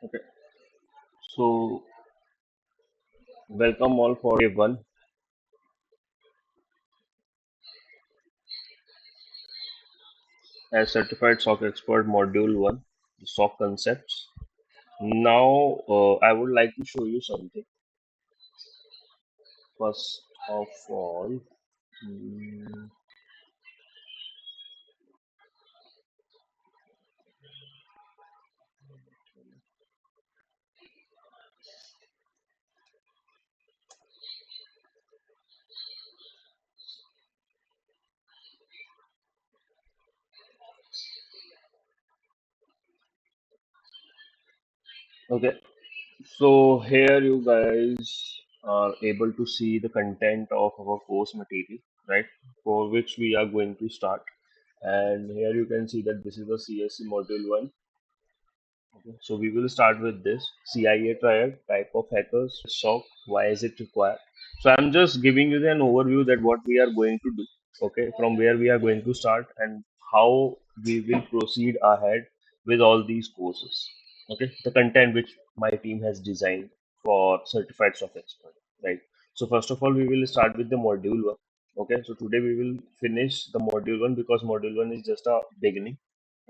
Okay, so welcome all for day one as Certified SOC Expert Module 1, the SOC concepts. Now, I would like to show you something. First of all, mm, okay, so here you guys are able to see the content of our course material, right? For which we are going to start. And here you can see that this is the CSC Module 1. Okay, so we will start with this CIA triad, type of hackers, SOC, why is it required? So I'm just giving you an overview that what we are going to do, okay, from where we are going to start and how we will proceed ahead with all these courses. Okay, the content which my team has designed for certified SOC expert, right? So first of all, we will start with the module one. Okay, so today we will finish the module one because module one is just a beginning.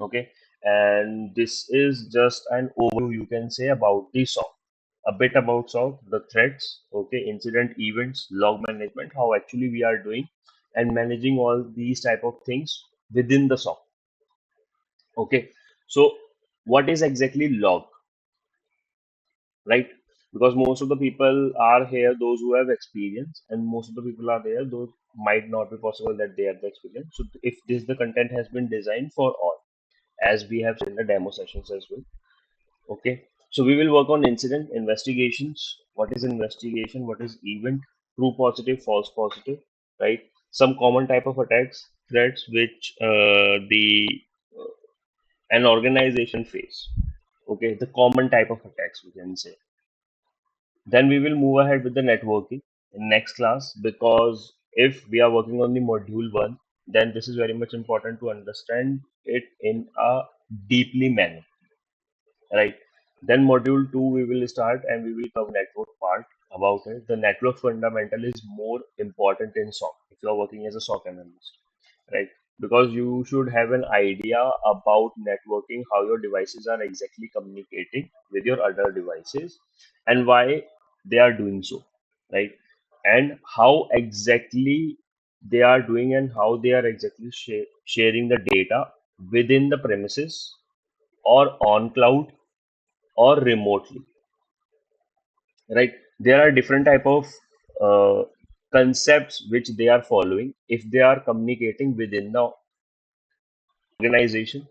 Okay, and this is just an overview you can say about the SOC, a bit about SOC, the threats, okay, incident events, log management, how actually we are doing and managing all these type of things within the SOC. Okay, so what is exactly log, right? Because most of the people are here, those who have experience, and most of the people are there, those might not be possible that they have the experience. So if this the content has been designed for all, as we have in the demo sessions as well. Okay, so we will work on incident investigations. What is investigation? What is event? True positive, false positive, right? Some common type of attacks, threats which the uh, an organization face. Okay, the common type of attacks we can say. Then we will move ahead with the networking in next class because if we are working on the module one, then this is very much important to understand it in a deeply manner, right? Then module two we will start and we will cover network part about it. The network fundamental is more important in SOC if you are working as a SOC analyst, right? Because you should have an idea about networking, how your devices are exactly communicating with your other devices and why they are doing so, right? And how exactly they are doing and how they are exactly sharing the data within the premises or on cloud or remotely, right? There are different type of uh, concepts which they are following if they are communicating within the organization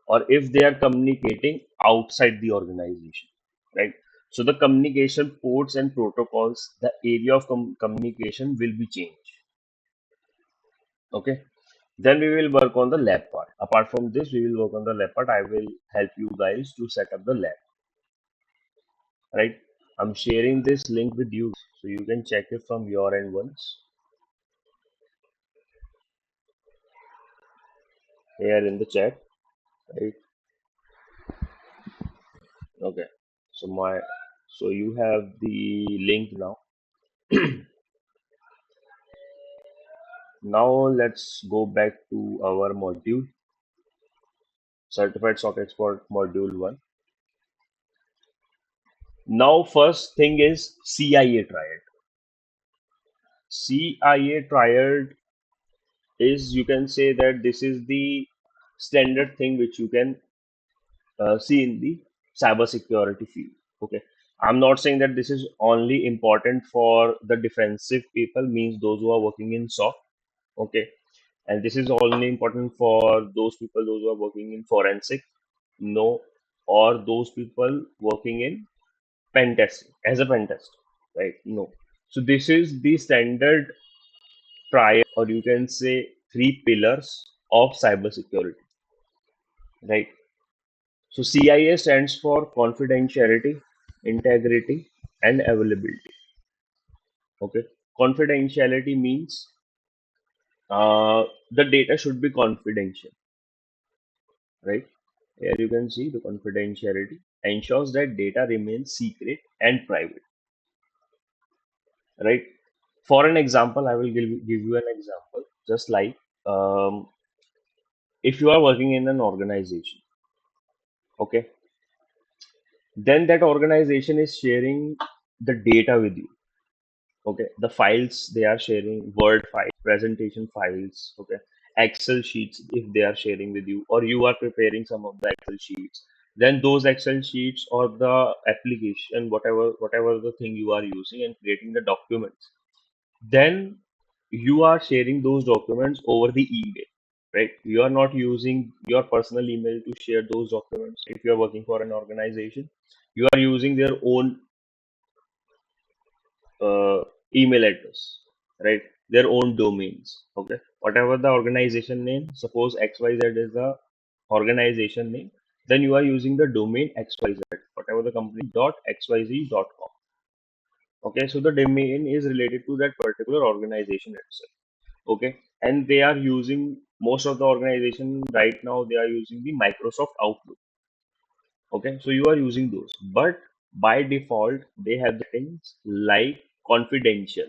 or if they are communicating outside the organization, right? So the communication ports and protocols, the area of communication will be changed. Okay, then we will work on the lab part. Apart from this, we will work on the lab part. I will help you guys to set up the lab, right? I'm sharing this link with you so you can check it from your end once here in the chat, right? Okay. So you have the link now. Now let's go back to our module, Certified SOC Expert Module 1. Now first thing is CIA triad. CIA triad is, you can say that this is the standard thing which you can see in the cybersecurity field. Okay, I'm not saying that this is only important for the defensive people, means those who are working in SOC. Okay, and this is only important for those people, those who are working in forensic, no, or those people working in pen testing as a pen test, right? No. So this is the standard triad, or you can say three pillars of cybersecurity, right? So CIA stands for confidentiality, integrity, and availability. Okay. Confidentiality means the data should be confidential, right? Here you can see the confidentiality ensures that data remains secret and private, right? For an example, I will give you an example. Just like um, if you are working in an organization, okay, then that organization is sharing the data with you. Okay, the files they are sharing, Word files, presentation files, okay, Excel sheets if they are sharing with you, or you are preparing some of the Excel sheets. Then those Excel sheets or the application, whatever the thing you are using and creating the documents, then you are sharing those documents over the email, right? You are not using your personal email to share those documents. If you are working for an organization, you are using their own uh, email address, right? Their own domains. Okay. Whatever the organization name, suppose XYZ is the organization name, then you are using the domain XYZ, whatever the company dot XYZ.com. Okay. So the domain is related to that particular organization itself. Okay. And they are using most of the organization right now, they are using the Microsoft Outlook. Okay. So you are using those, but by default, they have the things like confidential.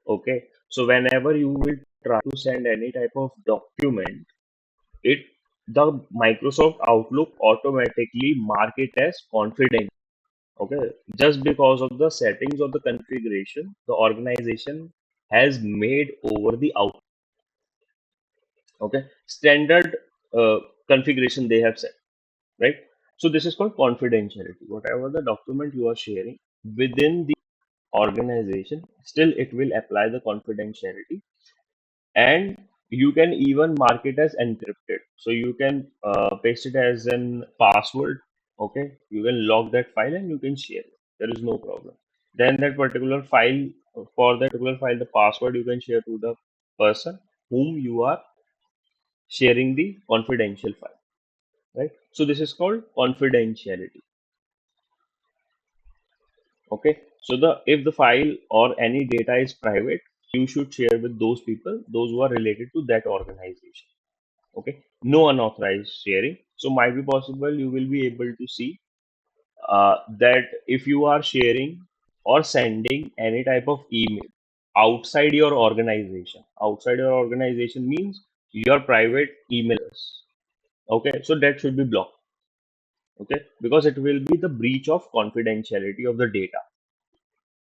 Okay, so whenever you will try to send any type of document, it the Microsoft Outlook automatically mark it as confidential. Okay, just because of the settings of the configuration the organization has made over the Outlook. Okay, standard configuration they have set, right? So this is called confidentiality. Whatever the document you are sharing within the organization, still it will apply the confidentiality, and you can even mark it as encrypted, so you can paste it as an password. Okay, you can lock that file and you can share it, there is no problem. Then that particular file, for that particular file, the password you can share to the person whom you are sharing the confidential file, right? So this is called confidentiality. Okay, so the if the file or any data is private, you should share with those people, those who are related to that organization. Okay, no unauthorized sharing. So might be possible you will be able to see that if you are sharing or sending any type of email outside your organization means your private emails. Okay, so that should be blocked. Okay, because it will be the breach of confidentiality of the data,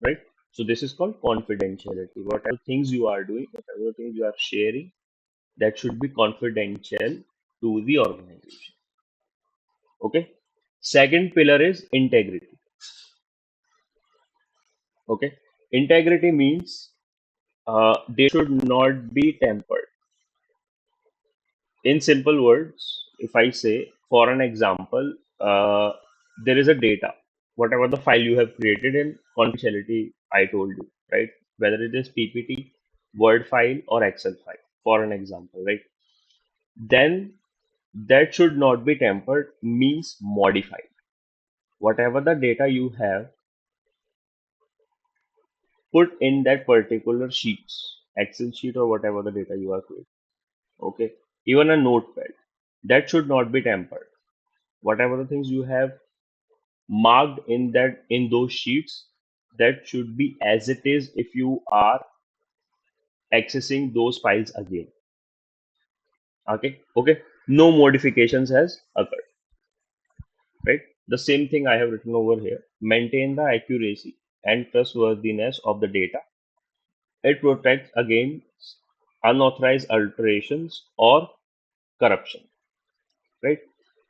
right? So this is called confidentiality. Whatever things you are doing, whatever things you are sharing, that should be confidential to the organization. Okay. Second pillar is integrity. Okay. Integrity means they should not be tempered. In simple words, if I say, for an example, there is a data, whatever the file you have created in confidentiality, I told you, right? Whether it is PPT, Word file, or Excel file, for an example, right? Then that should not be tempered, means modified. Whatever the data you have put in that particular sheets, Excel sheet or whatever the data you are creating. Okay, even a notepad, that should not be tampered. Whatever the things you have marked in that in those sheets, that should be as it is if you are accessing those files again. Okay, okay, no modifications has occurred, right? The same thing I have written over here. Maintain the accuracy and trustworthiness of the data. It protects against unauthorized alterations or corruption, right?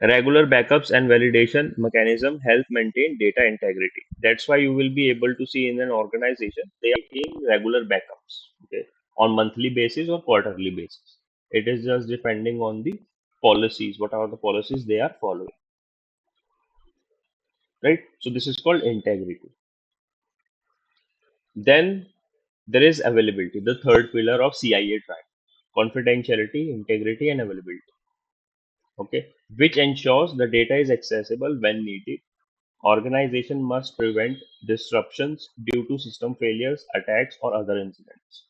Regular backups and validation mechanism help maintain data integrity. That's why you will be able to see in an organization they are taking regular backups, okay, on monthly basis or quarterly basis. It is just depending on the policies, what are the policies they are following, right? So this is called integrity. Then there is availability, the third pillar of CIA tribe: confidentiality, integrity, and availability. Okay, which ensures the data is accessible when needed. Organization must prevent disruptions due to system failures, attacks, or other incidents.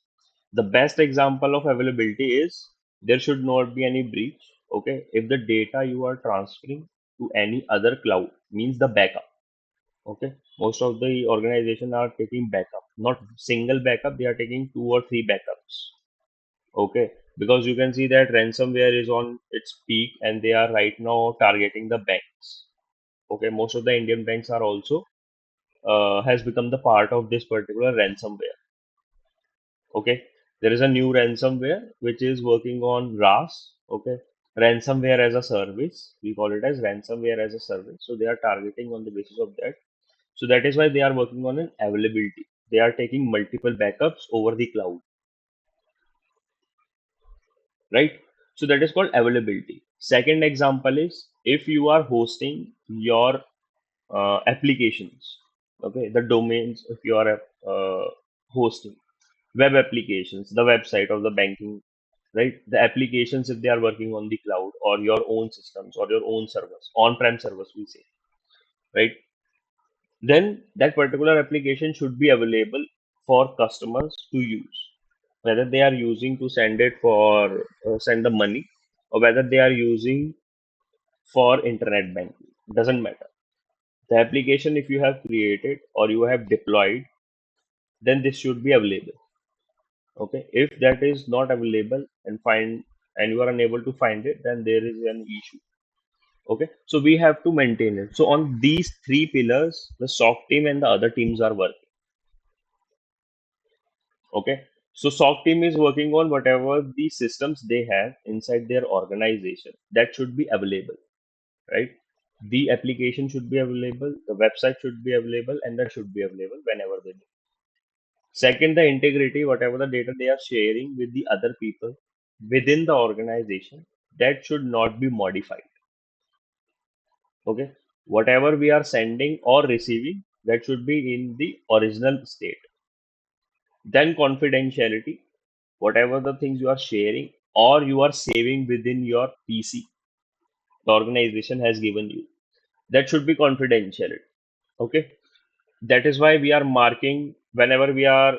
The best example of availability is there should not be any breach. Okay, if the data you are transferring to any other cloud means the backup. Okay, most of the organization are taking backup, not single backup, they are taking two or three backups. Okay, because you can see that ransomware is on its peak and they are right now targeting the banks. Okay, most of the Indian banks are also has become the part of this particular ransomware. Okay, there is a new ransomware which is working on RAS. Okay, ransomware as a service. We call it as ransomware as a service. So they are targeting on the basis of that. So that is why they are working on an availability. They are taking multiple backups over the cloud, right? So that is called availability. Second example is if you are hosting your applications, okay, the domains, if you are hosting web applications, the website of the banking, right? The applications, if they are working on the cloud or your own systems or your own servers, on-prem servers, we say, right? Then that particular application should be available for customers to use, whether they are using to send it for send the money or whether they are using for internet banking. Doesn't matter. The application, if you have created or you have deployed, then this should be available. Okay, if that is not available and you are unable to find it, then there is an issue. Okay, so we have to maintain it. So on these three pillars the SOC team and the other teams are working. Okay, so SOC team is working on whatever the systems they have inside their organization that should be available, right? The application should be available, the website should be available, and that should be available whenever they need. Second, the integrity, whatever the data they are sharing with the other people within the organization, that should not be modified. Okay, whatever we are sending or receiving, that should be in the original state. Then confidentiality, whatever the things you are sharing or you are saving within your PC, the organization has given you, that should be confidentiality. Okay, that is why we are marking whenever we are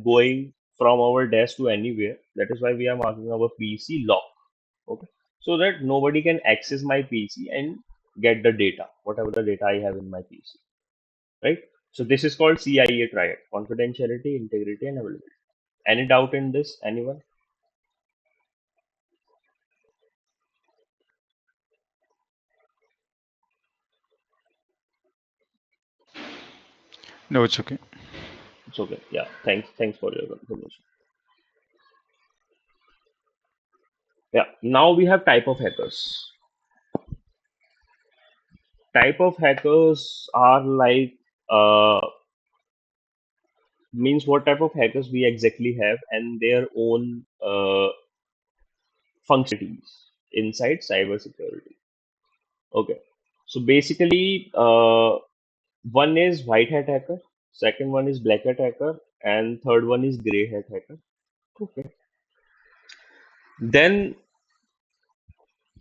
going from our desk to anywhere. That is why we are marking our PC lock. Okay, so that nobody can access my PC and get the data, whatever the data I have in my PC, right? So this is called CIA triad: confidentiality, integrity, and availability. Any doubt in this, anyone? No, it's okay. It's okay. Yeah. Thanks for your confirmation. Yeah. Now we have type of hackers. Type of hackers are like means what type of hackers we exactly have and their own functionalities inside cybersecurity. Okay. So basically, one is white hat hacker, second one is black hat hacker, and third one is gray hat hacker. Okay. Then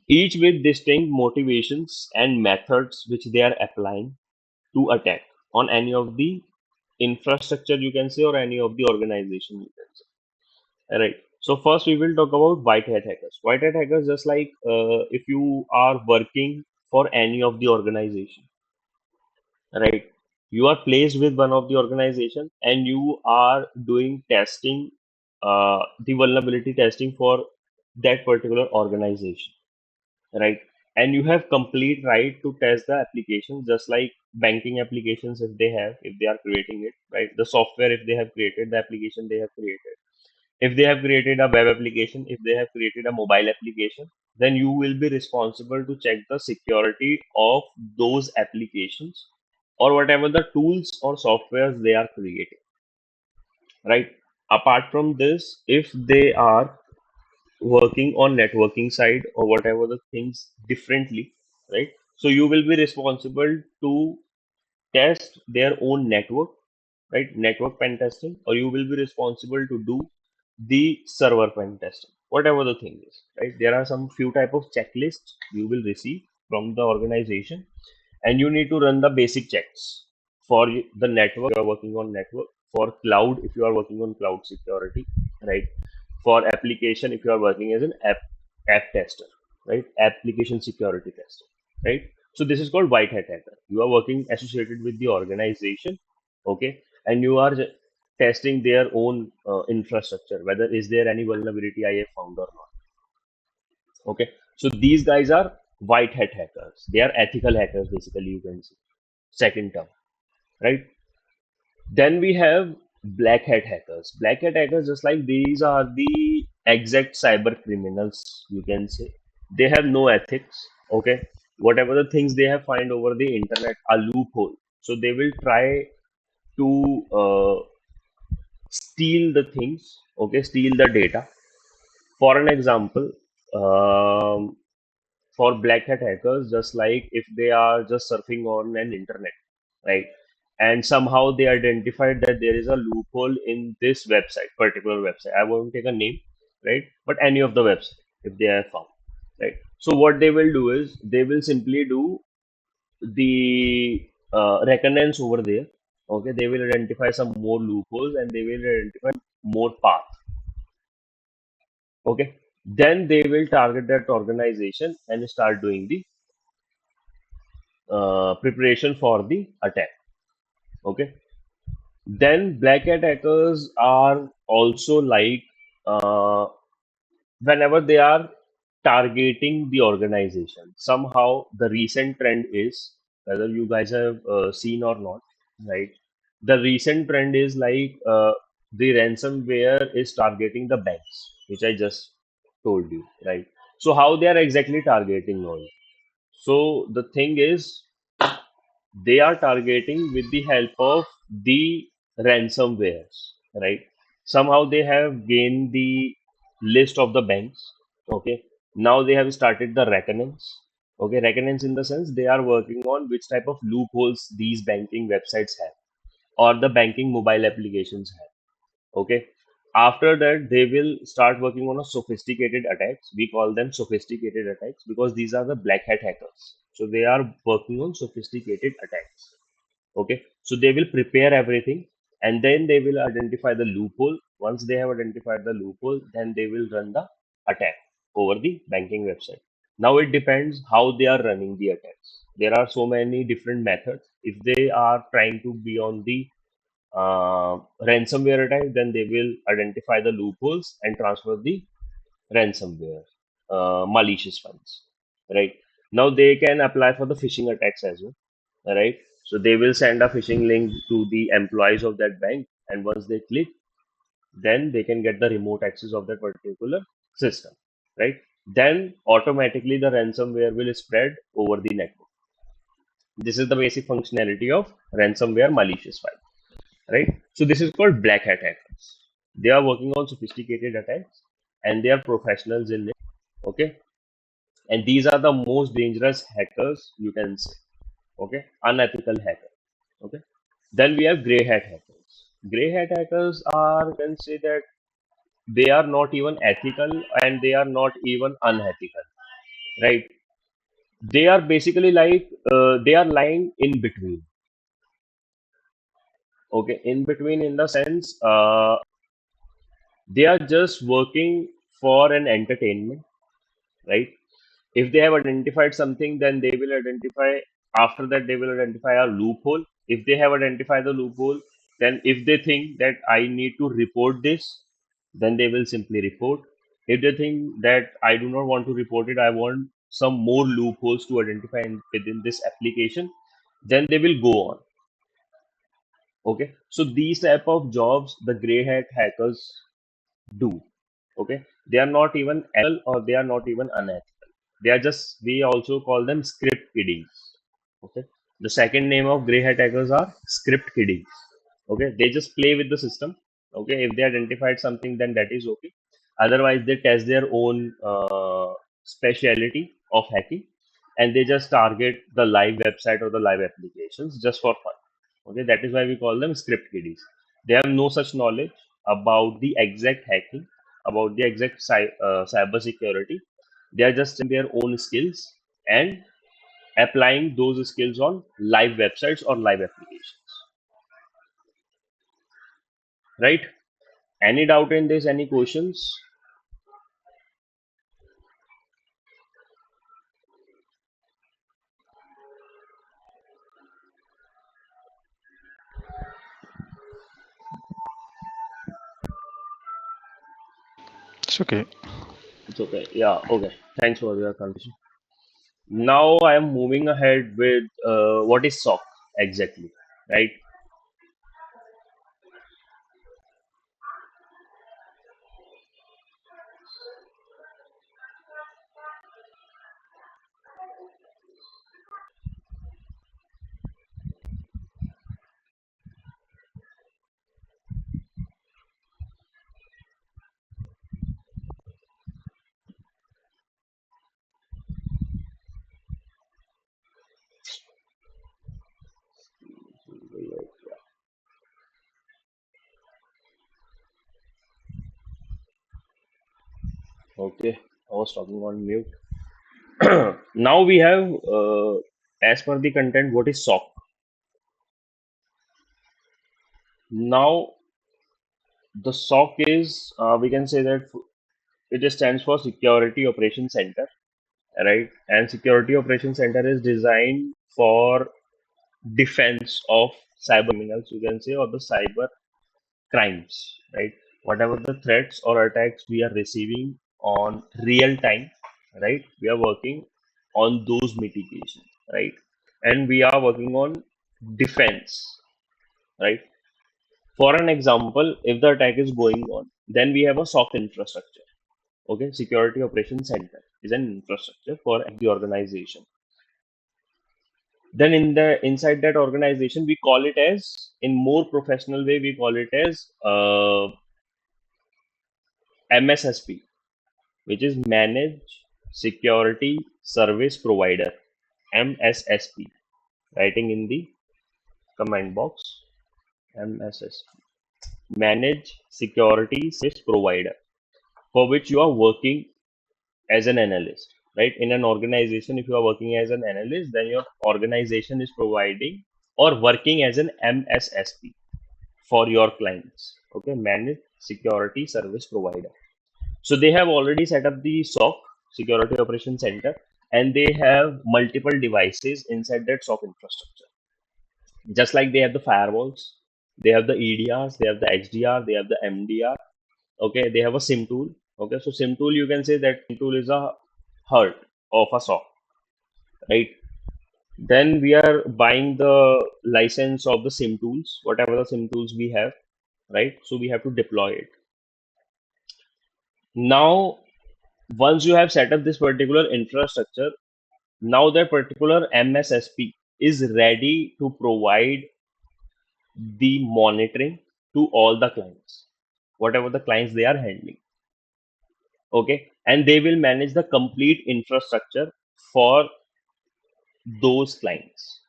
each with distinct motivations and methods which they are applying to attack on any of the infrastructure, you can say, or any of the organization, you can say. All right. So first we will talk about white hat hackers. White hat hackers, just like if you are working for any of the organization, right? You are placed with one of the organization and you are doing testing, the vulnerability testing for that particular organization, right? And you have complete right to test the application, just like banking applications, if they are creating it, right? The software, if they have created the application they have created, if they have created a web application, if they have created a mobile application, then you will be responsible to check the security of those applications or whatever the tools or softwares they are creating, right? Apart from this, if they are working on networking side or whatever the things differently, right? So you will be responsible to test their own network, right? Network pen testing, or you will be responsible to do the server pen testing, whatever the thing is, right? There are some few type of checklists you will receive from the organization, and you need to run the basic checks for the network. You are working on network, for cloud if you are working on cloud security, right? For application if you are working as an app tester, right? Application security testing, right? So this is called white hat hacker. You are working associated with the organization, okay, and you are testing their own infrastructure, whether is there any vulnerability I have found or not. Okay, so these guys are white hat hackers. They are ethical hackers, basically, you can see. Second term, right? Then we have black hat hackers. Black hat hackers, just like these, are the exact cyber criminals, you can say. They have no ethics. Okay, whatever the things they have find over the internet are loophole. So they will try to steal the things. Okay, steal the data. For an example, um, for black hat hackers, just like if they are just surfing on an internet, right, and somehow they identified that there is a loophole in this website, particular website, I won't take a name, right, but any of the website, if they have found, right, so what they will do is they will simply do the reconnaissance over there. Okay, they will identify some more loopholes and they will identify more path. Okay, then they will target that organization and start doing the preparation for the attack. Okay, then black hat hackers are also like uh, whenever they are targeting the organization, somehow the recent trend is, whether you guys have seen or not, right, the recent trend is like the ransomware is targeting the banks, which I just told you, right? So how they are exactly targeting on? So the thing is, they are targeting with the help of the ransomwares, right? Somehow they have gained the list of the banks. Okay, now they have started the reconnaissance. Okay, reconnaissance in the sense they are working on which type of loopholes these banking websites have, or the banking mobile applications have. Okay, after that they will start working on a sophisticated attacks. We call them sophisticated attacks because these are the black hat hackers, so they are working on sophisticated attacks. Okay, so they will prepare everything and then they will identify the loophole. Once they have identified the loophole, then they will run the attack over the banking website. Now it depends how they are running the attacks. There are so many different methods. If they are trying to be on the ransomware attack, then they will identify the loopholes and transfer the ransomware malicious funds, right? Now they can apply for the phishing attacks as well, right? So they will send a phishing link to the employees of that bank, and once they click, then they can get the remote access of that particular system, right? Then automatically the ransomware will spread over the network. This is the basic functionality of ransomware malicious file, right? So this is called black hat hackers. They are working on sophisticated attacks and they are professionals in it. Okay, and these are the most dangerous hackers, you can say. Okay, unethical hacker. Okay, then we have gray hat hackers. Gray hat hackers are, you can say that they are not even ethical and they are not even unethical, right? They are basically like they are lying in between. Okay, in between in the sense they are just working for an entertainment, right? If they have identified something, then they will identify, after that they will identify a loophole. If they have identified the loophole, then if they think that I need to report this, then they will simply report. If they think that I do not want to report it, I want some more loopholes to identify within this application, then they will go on. Okay, so these type of jobs the gray hat hackers do. Okay, they are not even ethical or they are not even unethical. They are just, we also call them script kiddies. Okay, the second name of gray hat hackers are script kiddies. Okay, they just play with the system. Okay, if they identified something, then that is okay. Otherwise they test their own speciality of hacking, and they just target the live website or the live applications just for fun. Okay, that is why we call them script kiddies. They have no such knowledge about the exact hacking, about the exact cyber security. They are just in their own skills and applying those skills on live websites or live applications, right? Any doubt in this? Any questions? It's okay. It's okay. Yeah, okay. Thanks for your contribution. Now I am moving ahead with what is SOC exactly, right? Okay, I was talking on mute. Now we have, as per the content, what is SOC? Now the SOC is, we can say that it stands for Security Operations Center, right? And Security Operations Center is designed for defense of cyber criminals, you can say, or the cyber crimes, right? Whatever the threats or attacks we are receiving on real time, right? We are working on those mitigation, right? And we are working on defense, right? For an example, if the attack is going on, then we have a SOC infrastructure. Okay, Security Operations Center is an infrastructure for the organization. Then in the inside that organization, we call it as, in more professional way, we call it as MSSP, which is Managed Security Service Provider, MSSP. Writing in the comment box, MSSP, Managed Security Service Provider, for which you are working as an analyst, right? In an organization, if you are working as an analyst, then your organization is providing or working as an MSSP for your clients. Okay, Managed Security Service Provider. So they have already set up the SOC, Security Operations Center, and they have multiple devices inside that SOC infrastructure. Just like they have the firewalls, they have the EDRs, they have the XDR, they have the MDR. Okay, they have a SIM tool. Okay, so SIM tool, you can say that SIM tool is a heart of a SOC, right? Then we are buying the license of the SIM tools, whatever the SIM tools we have, right? So we have to deploy it. Now, once you have set up this particular infrastructure, now that particular MSSP is ready to provide the monitoring to all the clients, whatever the clients they are handling. Okay, and they will manage the complete infrastructure for those clients.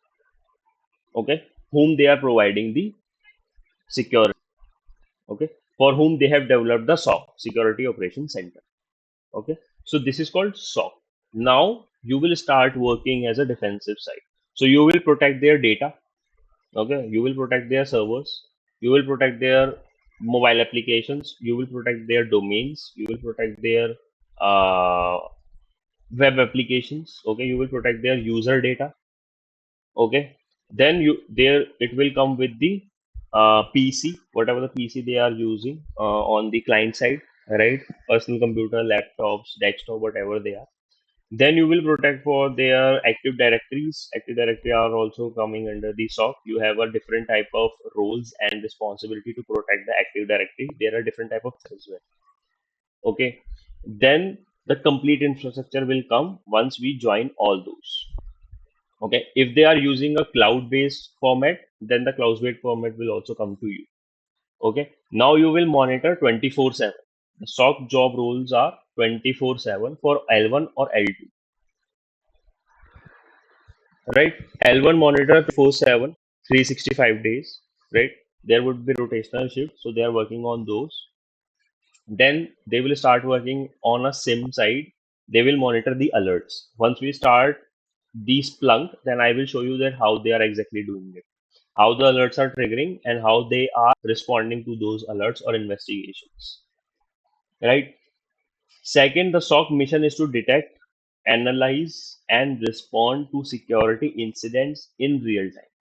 Okay, whom they are providing the security. Okay, for whom they have developed the SOC, Security Operations Center. Okay, so this is called SOC. Now you will start working as a defensive side. So you will protect their data. Okay, you will protect their servers. You will protect their mobile applications. You will protect their domains. You will protect their uh, web applications. Okay, you will protect their user data. Okay, then you there it will come with the PC, whatever the PC they are using on the client side, right? Personal computer, laptops, desktop, whatever they are. Then you will protect for their active directories. Active directory are also coming under the SOC. You have a different type of roles and responsibility to protect the active directory. There are different type of as well. Okay, then the complete infrastructure will come once we join all those. Okay, if they are using a cloud based format, then the cloud based format will also come to you. Okay, now you will monitor 24/7. The SOC job roles are 24/7 for L1 or L2, right? L1 monitor 24/7, 365 days, right? There would be rotational shifts, so they are working on those. Then they will start working on a SIM side. They will monitor the alerts. Once we start the Splunk, then I will show you that how they are exactly doing it, how the alerts are triggering, and how they are responding to those alerts or investigations. Right? Second, the SOC mission is to detect, analyze, and respond to security incidents in real time.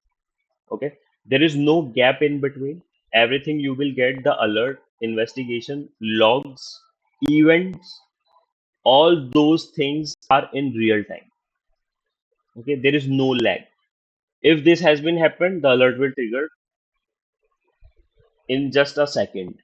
Okay, there is no gap in between. Everything you will get the alert, investigation, logs, events, all those things are in real time. Okay, there is no lag. If this has been happened, the alert will trigger in just a second.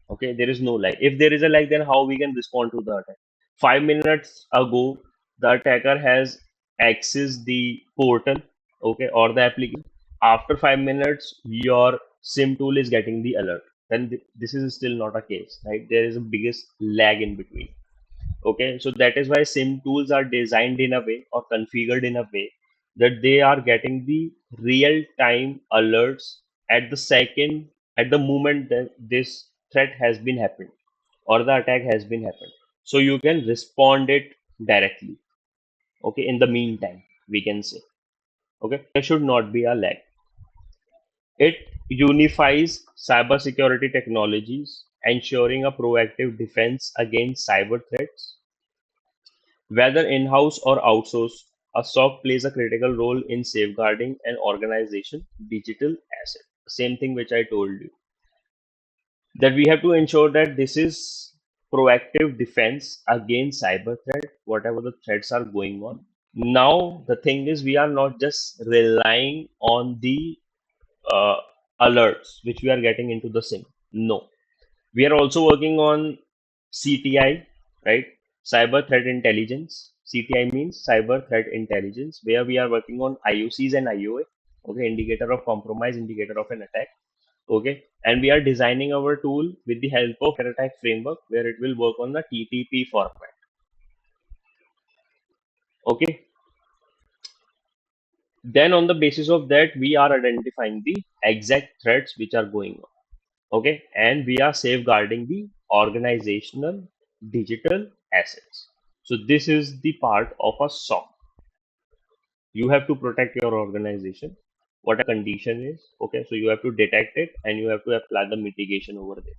Okay, there is no lag. If there is a lag, then how we can respond to the attack? 5 minutes ago, the attacker has accessed the portal, okay, or the application. After 5 minutes, your SIM tool is getting the alert. Then this is still not a case, right? There is a biggest lag in between. Okay, so that is why SIM tools are designed in a way or configured in a way that they are getting the real time alerts at the second, at the moment that this threat has been happened or the attack has been happened. So you can respond it directly. Okay, in the meantime, we can say. Okay, there should not be a lag. It unifies cybersecurity technologies, ensuring a proactive defense against cyber threats. Whether in-house or outsourced, a SOC plays a critical role in safeguarding an organization digital asset. Same thing which I told you, that we have to ensure that this is proactive defense against cyber threat, whatever the threats are going on. Now the thing is, we are not just relying on the uh, alerts which we are getting into the SIM. No, we are also working on CTI, right? Cyber Threat Intelligence. CTI means Cyber Threat Intelligence, where we are working on IOCs and IOA, okay, indicator of compromise, indicator of an attack, okay, and we are designing our tool with the help of an attack framework where it will work on the TTP format, okay. Then on the basis of that, we are identifying the exact threats which are going on, okay, and we are safeguarding the organizational digital assets. So this is the part of a SOC. You have to protect your organization, what a condition is, okay, so you have to detect it and you have to apply the mitigation over there,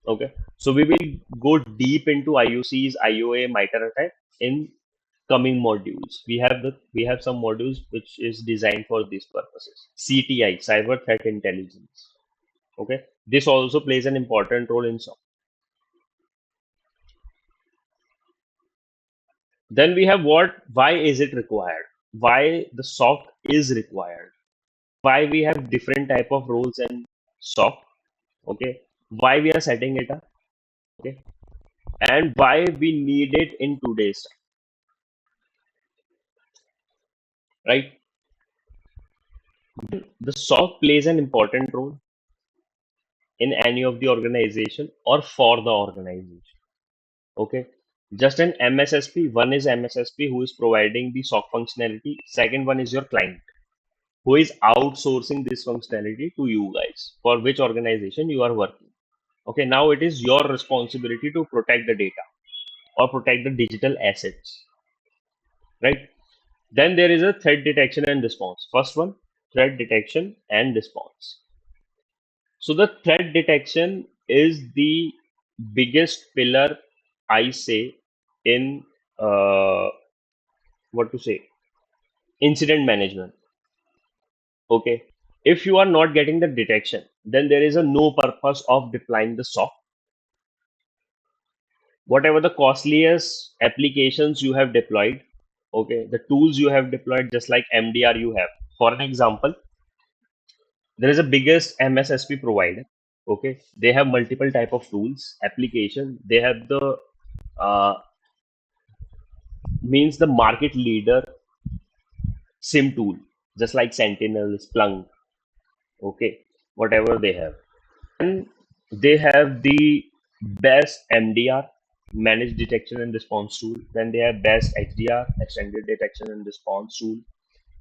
okay. So we will go deep into IOCs, IOA, MITRE attack in coming modules. We have some modules which is designed for these purposes. CTI, cyber threat intelligence, okay, this also plays an important role in SOC. Then we have why is it required? Why the SOC is required? Why we have different type of roles in SOC? Okay. Why we are setting it up? Okay. And why we need it in today's time, right? The SOC plays an important role in any of the organization or for the organization. Okay. Just an MSSP, one is MSSP who is providing the SOC functionality. Second one is your client who is outsourcing this functionality to you guys for which organization you are working. Okay, now it is your responsibility to protect the data or protect the digital assets, right? Then there is a threat detection and response. First one, threat detection and response. So the threat detection is the biggest pillar, I say, in what to say, incident management. Okay, if you are not getting the detection, then there is a no purpose of deploying the SOC. Whatever the costliest applications you have deployed, okay, the tools you have deployed, just like MDR you have. For an example, there is a biggest MSSP provider, okay, they have multiple type of tools, application, they have the uh, means the market leader SIM tool, just like Sentinel, Splunk, okay, whatever they have. And they have the best MDR, managed detection and response tool. Then they have best XDR, extended detection and response tool.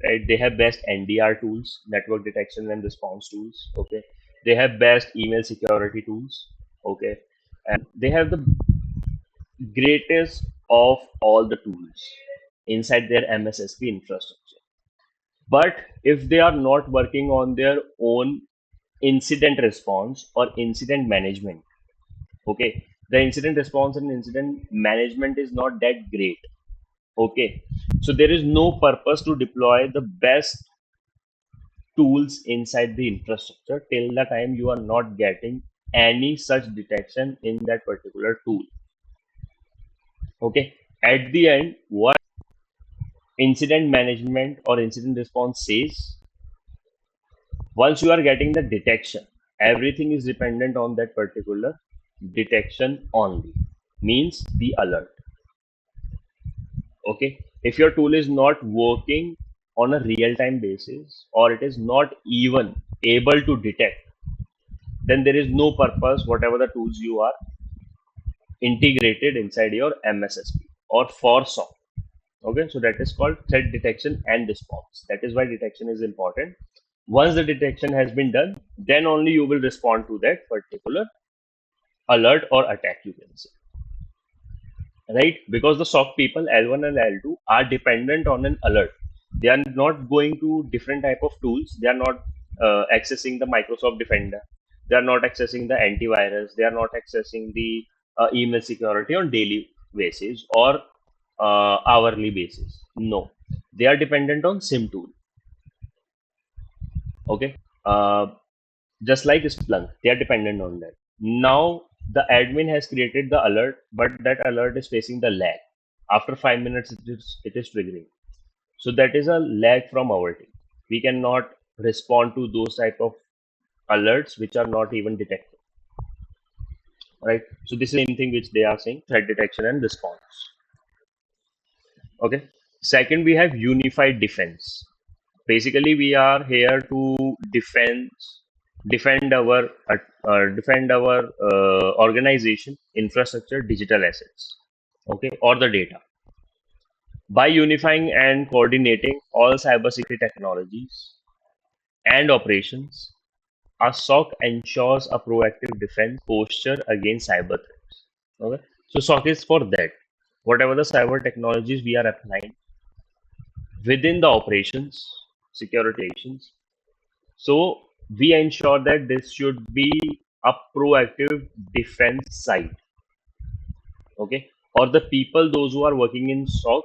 Right? They have best NDR tools, network detection and response tools. Okay. They have best email security tools. Okay. And they have the greatest of all the tools inside their MSSP infrastructure. But if they are not working on their own incident response or incident management, okay, the incident response and incident management is not that great, okay, so there is no purpose to deploy the best tools inside the infrastructure till the time you are not getting any such detection in that particular tool. Okay. At the end, what incident management or incident response says, once you are getting the detection, everything is dependent on that particular detection only. Means the alert. Okay. If your tool is not working on a real time basis or it is not even able to detect, then there is no purpose whatever the tools you are integrated inside your MSSP or for SOC. Okay, so that is called threat detection and response. That is why detection is important. Once the detection has been done, then only you will respond to that particular alert or attack, you can say, right? Because the SOC people L1 and L2 are dependent on an alert. They are not going to different type of tools. They are not accessing the Microsoft Defender. They are not accessing the antivirus. They are not accessing the email security on daily basis or hourly basis. No, they are dependent on SIM tool. Okay, just like Splunk, they are dependent on that. Now the admin has created the alert, but that alert is facing the lag. After 5 minutes, it is triggering. So that is a lag from our team. We cannot respond to those type of alerts which are not even detected. Right. So this is the same thing which they are saying, threat detection and response. Okay. Second, we have unified defense. Basically, we are here to defend our organization, infrastructure, digital assets, okay, or the data. By unifying and coordinating all cybersecurity technologies and operations, our SOC ensures a proactive defense posture against cyber threats. Okay, so SOC is for that. Whatever the cyber technologies we are applying within the operations, security operations, so we ensure that this should be a proactive defense side. Okay, or the people those who are working in SOC,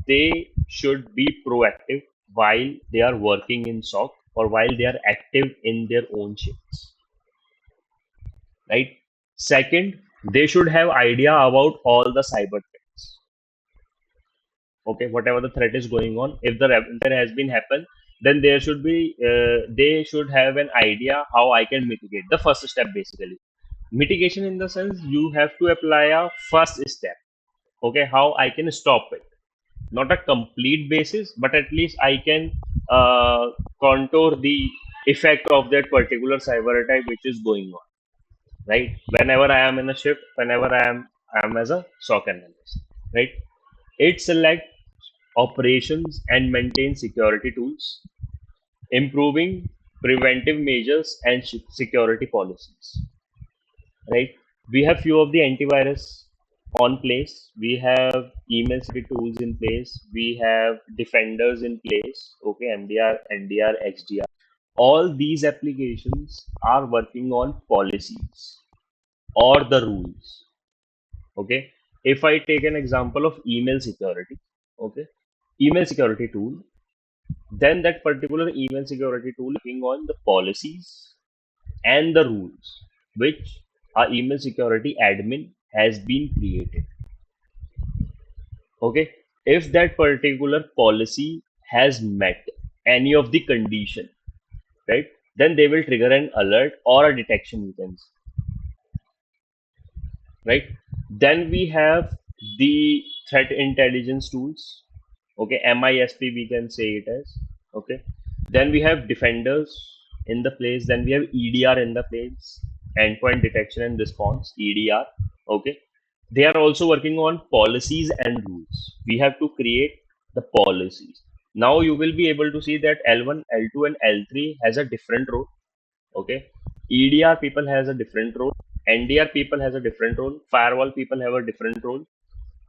they should be proactive while they are working in SOC or while they are active in their own shifts, right? Second, they should have idea about all the cyber threats. Okay, whatever the threat is going on, if the there has been happened, then there should be they should have an idea how I can mitigate. The first step, basically mitigation, in the sense you have to apply a first step. Okay, how I can stop it, not a complete basis, but at least I can uh, contour the effect of that particular cyber attack which is going on, right? Whenever I am in a shift, whenever I am as a SOC analyst, right? It select operations and maintain security tools, improving preventive measures and security policies, right? We have few of the antivirus on place, we have email security tools in place, we have defenders in place, okay, MDR, NDR, XDR. All these applications are working on policies or the rules. Okay, if I take an example of email security, okay, email security tool, then that particular email security tool working on the policies and the rules which our email security admin has been created. Okay, if that particular policy has met any of the condition, right, then they will trigger an alert or a detection, you can say, right? Then we have the threat intelligence tools. Okay, MISP we can say it as. Okay, then we have defenders in the place. Then we have EDR in the place, endpoint detection and response, EDR. Okay, they are also working on policies and rules. We have to create the policies. Now you will be able to see that L1, L2, and L3 has a different role. Okay, EDR people has a different role, NDR people has a different role, firewall people have a different role.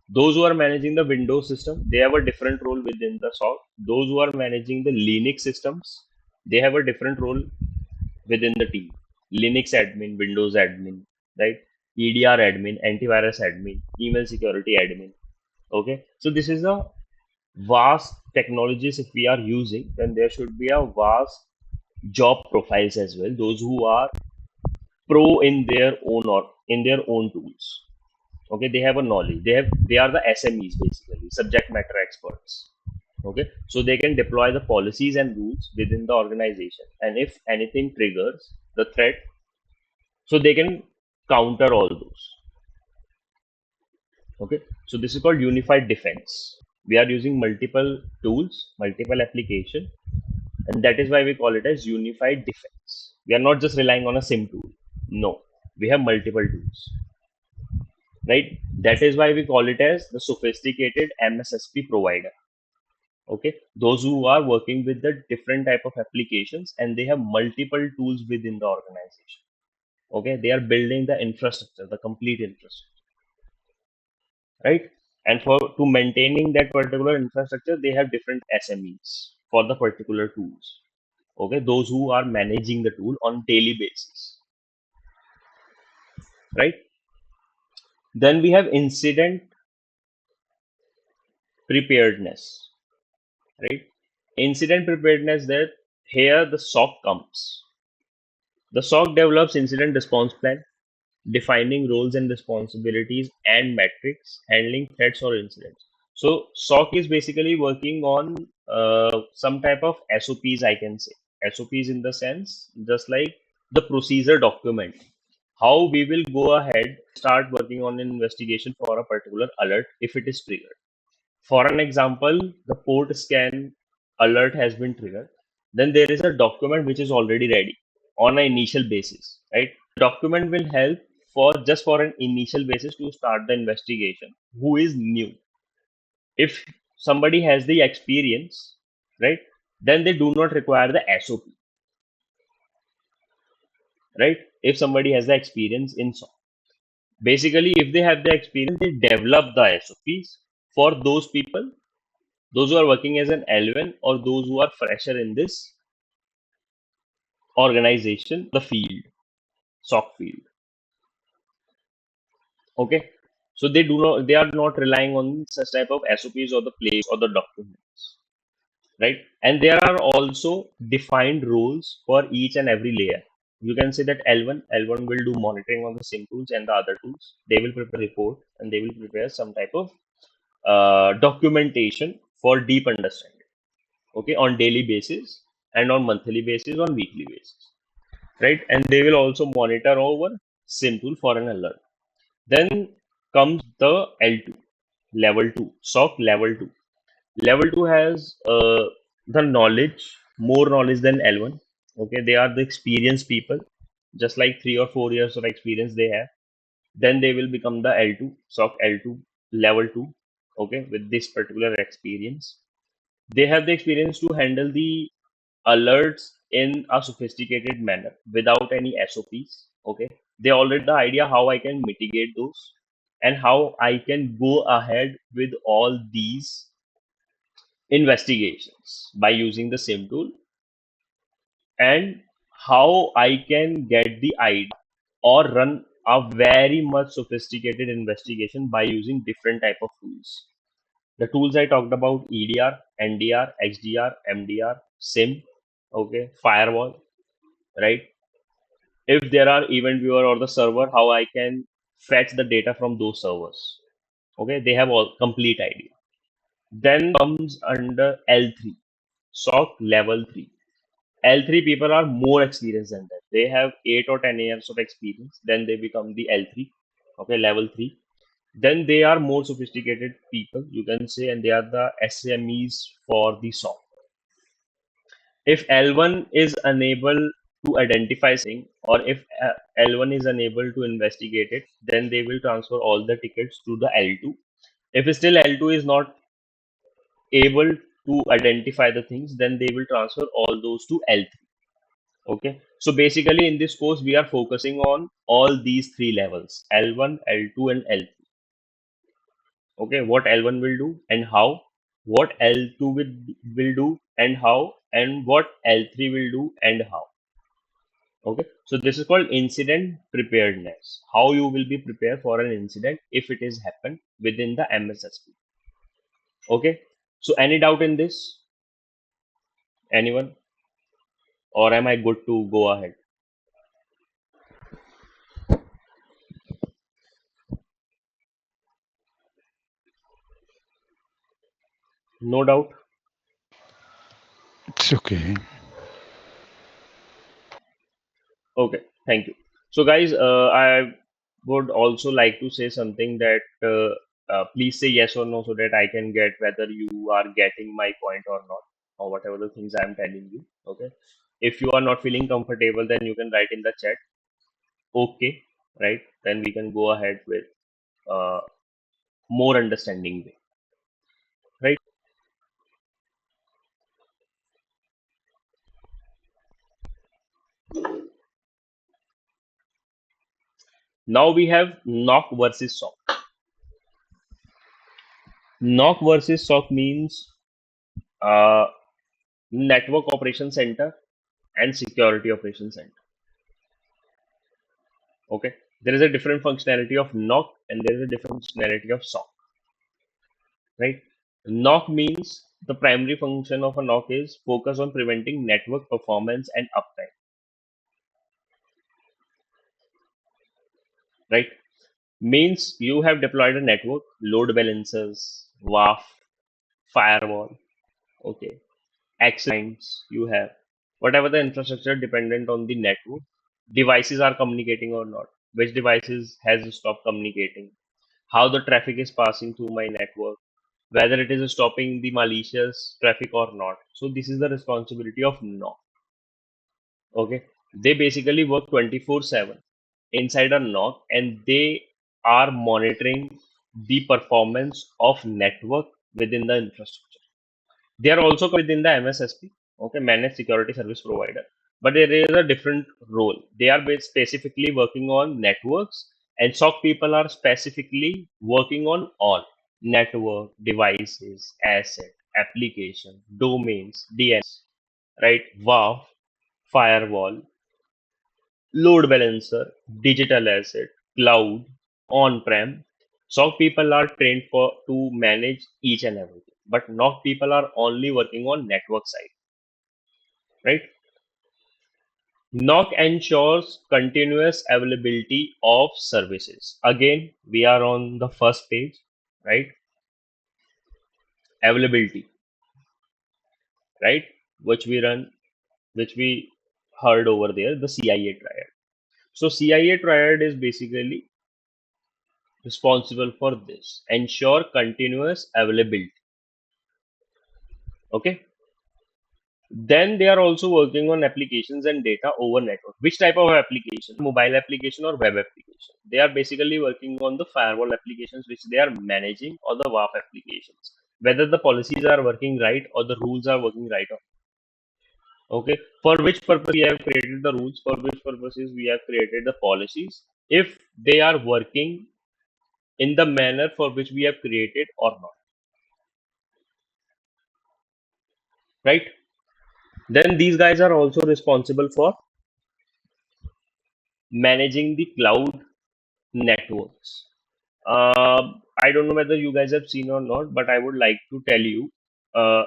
Those who are managing the Windows system, they have a different role within the SOC. Those who are managing the Linux systems, they have a different role within the team. Linux admin, Windows admin, right? EDR admin, antivirus admin, email security admin. Okay, so this is a vast technologies. If we are using, then there should be a vast job profiles as well. Those who are pro in their own or in their own tools. Okay, they have a knowledge. They are the SMEs basically, subject matter experts. Okay, so they can deploy the policies and rules within the organization, and if anything triggers the threat, so they can counter all those. Okay, so this is called unified defense. We are using multiple tools, multiple application, and that is why we call it as unified defense. We are not just relying on a SIM tool. No, we have multiple tools, right? That is why we call it as the sophisticated MSSP provider. Okay, those who are working with the different type of applications and they have multiple tools within the organization. Okay, they are building the infrastructure, the complete infrastructure, right? And for to maintaining that particular infrastructure, they have different SMEs for the particular tools. Okay, those who are managing the tool on daily basis, right? Then we have incident preparedness, right? Incident preparedness, that here the SOC comes. The SOC develops incident response plan, defining roles and responsibilities and metrics, handling threats or incidents. So SOC is basically working on some type of SOPs, I can say. SOPs in the sense, just like the procedure document, how we will go ahead, start working on an investigation for a particular alert if it is triggered. For an example, the port scan alert has been triggered. Then there is a document which is already ready on an initial basis, right? Document will help for just for an initial basis to start the investigation. Who is new? If somebody has the experience, right, then they do not require the SOP, right? If somebody has the experience in SOC, basically, if they have the experience, they develop the SOPs for those people, those who are working as an L1 or those who are fresher in this organization, the field, SOC field. Okay, so they are not relying on such type of SOPs or the place or the documents, right? And there are also defined roles for each and every layer. You can say that L1 will do monitoring on the SIM tools, and the other tools they will prepare report and they will prepare some type of documentation for deep understanding. Okay, on daily basis and on monthly basis, on weekly basis, right? And they will also monitor over SIM tool for an alert. Then comes the L2, level 2, SOC level 2. Level 2 has the knowledge, more knowledge than L1. Okay, they are the experienced people, just like 3 or 4 years of experience they have. Then they will become the L2, SOC L2, level 2. Okay, with this particular experience, they have the experience to handle the alerts in a sophisticated manner without any SOPs. Okay, they already the idea how I can mitigate those and how I can go ahead with all these investigations by using the same tool, and how I can get the idea or run a very much sophisticated investigation by using different type of tools. The tools I talked about: EDR, NDR, XDR, MDR, SIM, okay, firewall, right? If there are event viewer or the server, how I can fetch the data from those servers. Okay, they have all complete idea. Then comes under L3, SOC level 3. L3 people are more experienced than that. They have 8 or 10 years of experience. Then they become the L3, okay, level 3. Then they are more sophisticated people, you can say, and they are the SMEs for the SOC. If L1 is unable to identify something, or if L1 is unable to investigate it, then they will transfer all the tickets to the L2. If still L2 is not able to identify the things, then they will transfer all those to L3. Okay, so basically in this course we are focusing on all these three levels: L1, L2, and L3. Okay, what L1 will do and how, what L2 will do and how, and what L3 will do and how. Okay, so this is called incident preparedness. How you will be prepared for an incident if it is happened within the MSSP. Okay, so any doubt in this? Anyone? Or am I good to go ahead? No doubt. It's okay. Okay, thank you. So, guys, I would also like to say something that please say yes or no so that I can get whether you are getting my point or not, or whatever the things I am telling you. Okay. If you are not feeling comfortable, then you can write in the chat. Okay, right? Then we can go ahead with uh, more understanding way, right? Now we have knock versus sock. Knock versus sock means uh, network operation center and security operation center. Okay, there is a different functionality of knock and there is a different functionality of sock, right? Knock means the primary function of a knock is focus on preventing network performance and uptime, right? Means you have deployed a network, load balancers, WAF, firewall, okay, access points you have, whatever the infrastructure dependent on the network, devices are communicating or not, which devices has stopped communicating, how the traffic is passing through my network, whether it is stopping the malicious traffic or not. So this is the responsibility of NOC. Okay, they basically work 24/7 inside a NOC, and they are monitoring the performance of network within the infrastructure. They are also within the MSSP, okay, managed security service provider, but there is a different role. They are specifically working on networks, and SOC people are specifically working on all network, devices, asset, application, domains, DNS, right? WAF, firewall, load balancer, digital asset, cloud, on-prem. SOC people are trained for to manage each and everything, but NOC people are only working on network side, right? NOC ensures continuous availability of services. Again, we are on the first page, right? Availability, right? Which we run, which we heard over there, the CIA triad. So CIA triad is basically responsible for this. Ensure continuous availability. Okay. Then they are also working on applications and data over network. Which type of application? Mobile application or web application? They are basically working on the firewall applications which they are managing, or the WAF applications. Whether the policies are working right or the rules are working right. Okay. For which purpose we have created the rules? For which purposes we have created the policies? If they are working in the manner for which we have created or not, right? Then these guys are also responsible for managing the cloud networks. I don't know whether you guys have seen or not, but I would like to tell you, uh,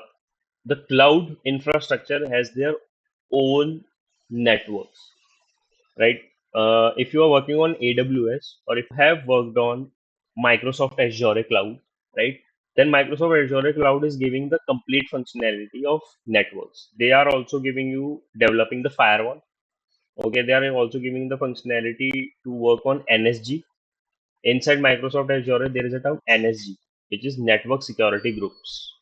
the cloud infrastructure has their own networks, right? If you are working on AWS, or if you have worked on Microsoft Azure cloud, right? Then Microsoft Azure cloud is giving the complete functionality of networks. They are also giving you developing the firewall. Okay, they are also giving the functionality to work on NSG. Inside Microsoft Azure, there is a term NSG, which is network security groups.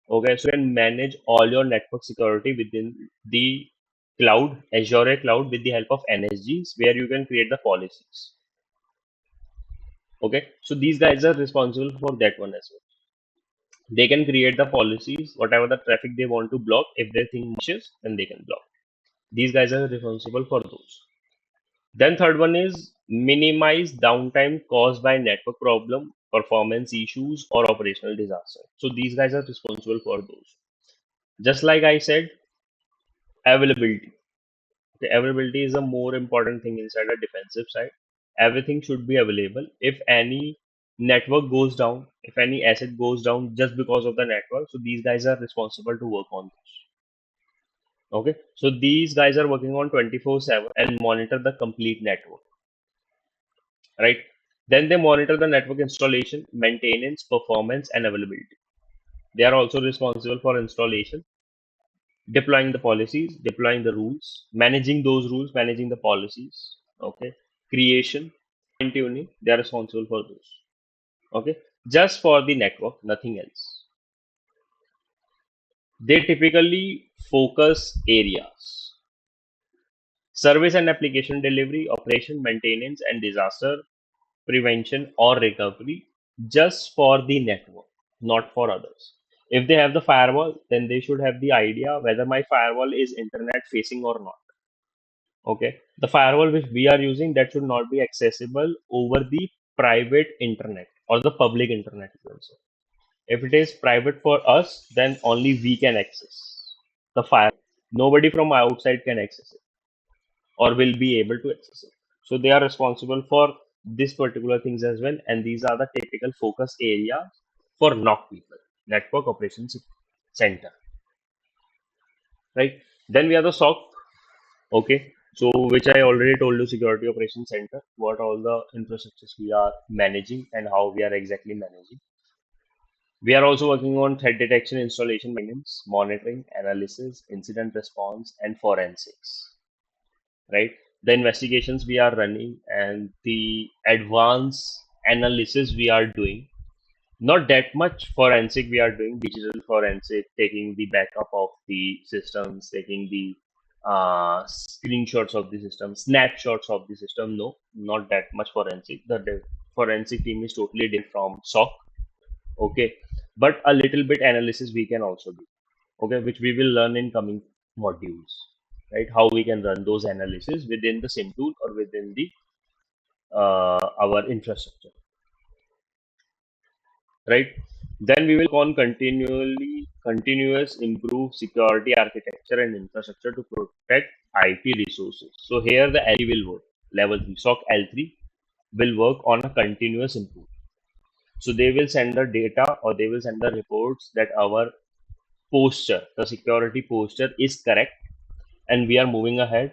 Okay, so you can manage all your network security within the cloud, Azure cloud, with the help of NSGs, where you can create the policies. Okay, so these guys are responsible for that one as well. They can create the policies, whatever the traffic they want to block. If they think malicious, then they can block. These guys are responsible for those. Then third one is minimize downtime caused by network problem, performance issues, or operational disaster. So these guys are responsible for those. Just like I said, availability. Okay, availability is a more important thing inside a defensive side. Everything should be available. If any network goes down, if any asset goes down just because of the network, so these guys are responsible to work on this. Okay, so these guys are working on 24/7 and monitor the complete network, right? Then they monitor the network installation, maintenance, performance, and availability. They are also responsible for installation, deploying the policies, deploying the rules, managing those rules, managing the policies. Okay, creation, fine tuning. They are responsible for those. Okay, just for the network, nothing else. They typically focus areas: service and application delivery, operation, maintenance, and disaster prevention or recovery, just for the network, not for others. If they have the firewall, then they should have the idea whether my firewall is internet facing or not. Okay. The firewall which we are using, that should not be accessible over the private internet or the public internet, you can say. If it is private for us, then only we can access the firewall. Nobody from outside can access it or will be able to access it. So they are responsible for this particular things as well. And these are the typical focus areas for NOC people, Network Operations Center, right? Then we have the SOC. Okay. So which I already told you, Security Operations Center, what all the infrastructures we are managing and how we are exactly managing. We are also working on threat detection, installation, maintenance, monitoring, analysis, incident response, and forensics, right? The investigations we are running and the advanced analysis we are doing. Not that much forensic we are doing, digital forensic, taking the backup of the systems, taking the screenshots of the system, snapshots of the system. No, not that much forensic. The forensic team is totally different from SOC. Okay, but a little bit analysis we can also do. Okay, which we will learn in coming modules, right? How we can run those analysis within the SIM tool or within the our infrastructure, right? Then we will on continuous improve security architecture and infrastructure to protect IT resources. So here the L3 will work. Level 3, SOC L3 will work on a continuous improvement. So they will send the data or they will send the reports that our posture, the security posture is correct and we are moving ahead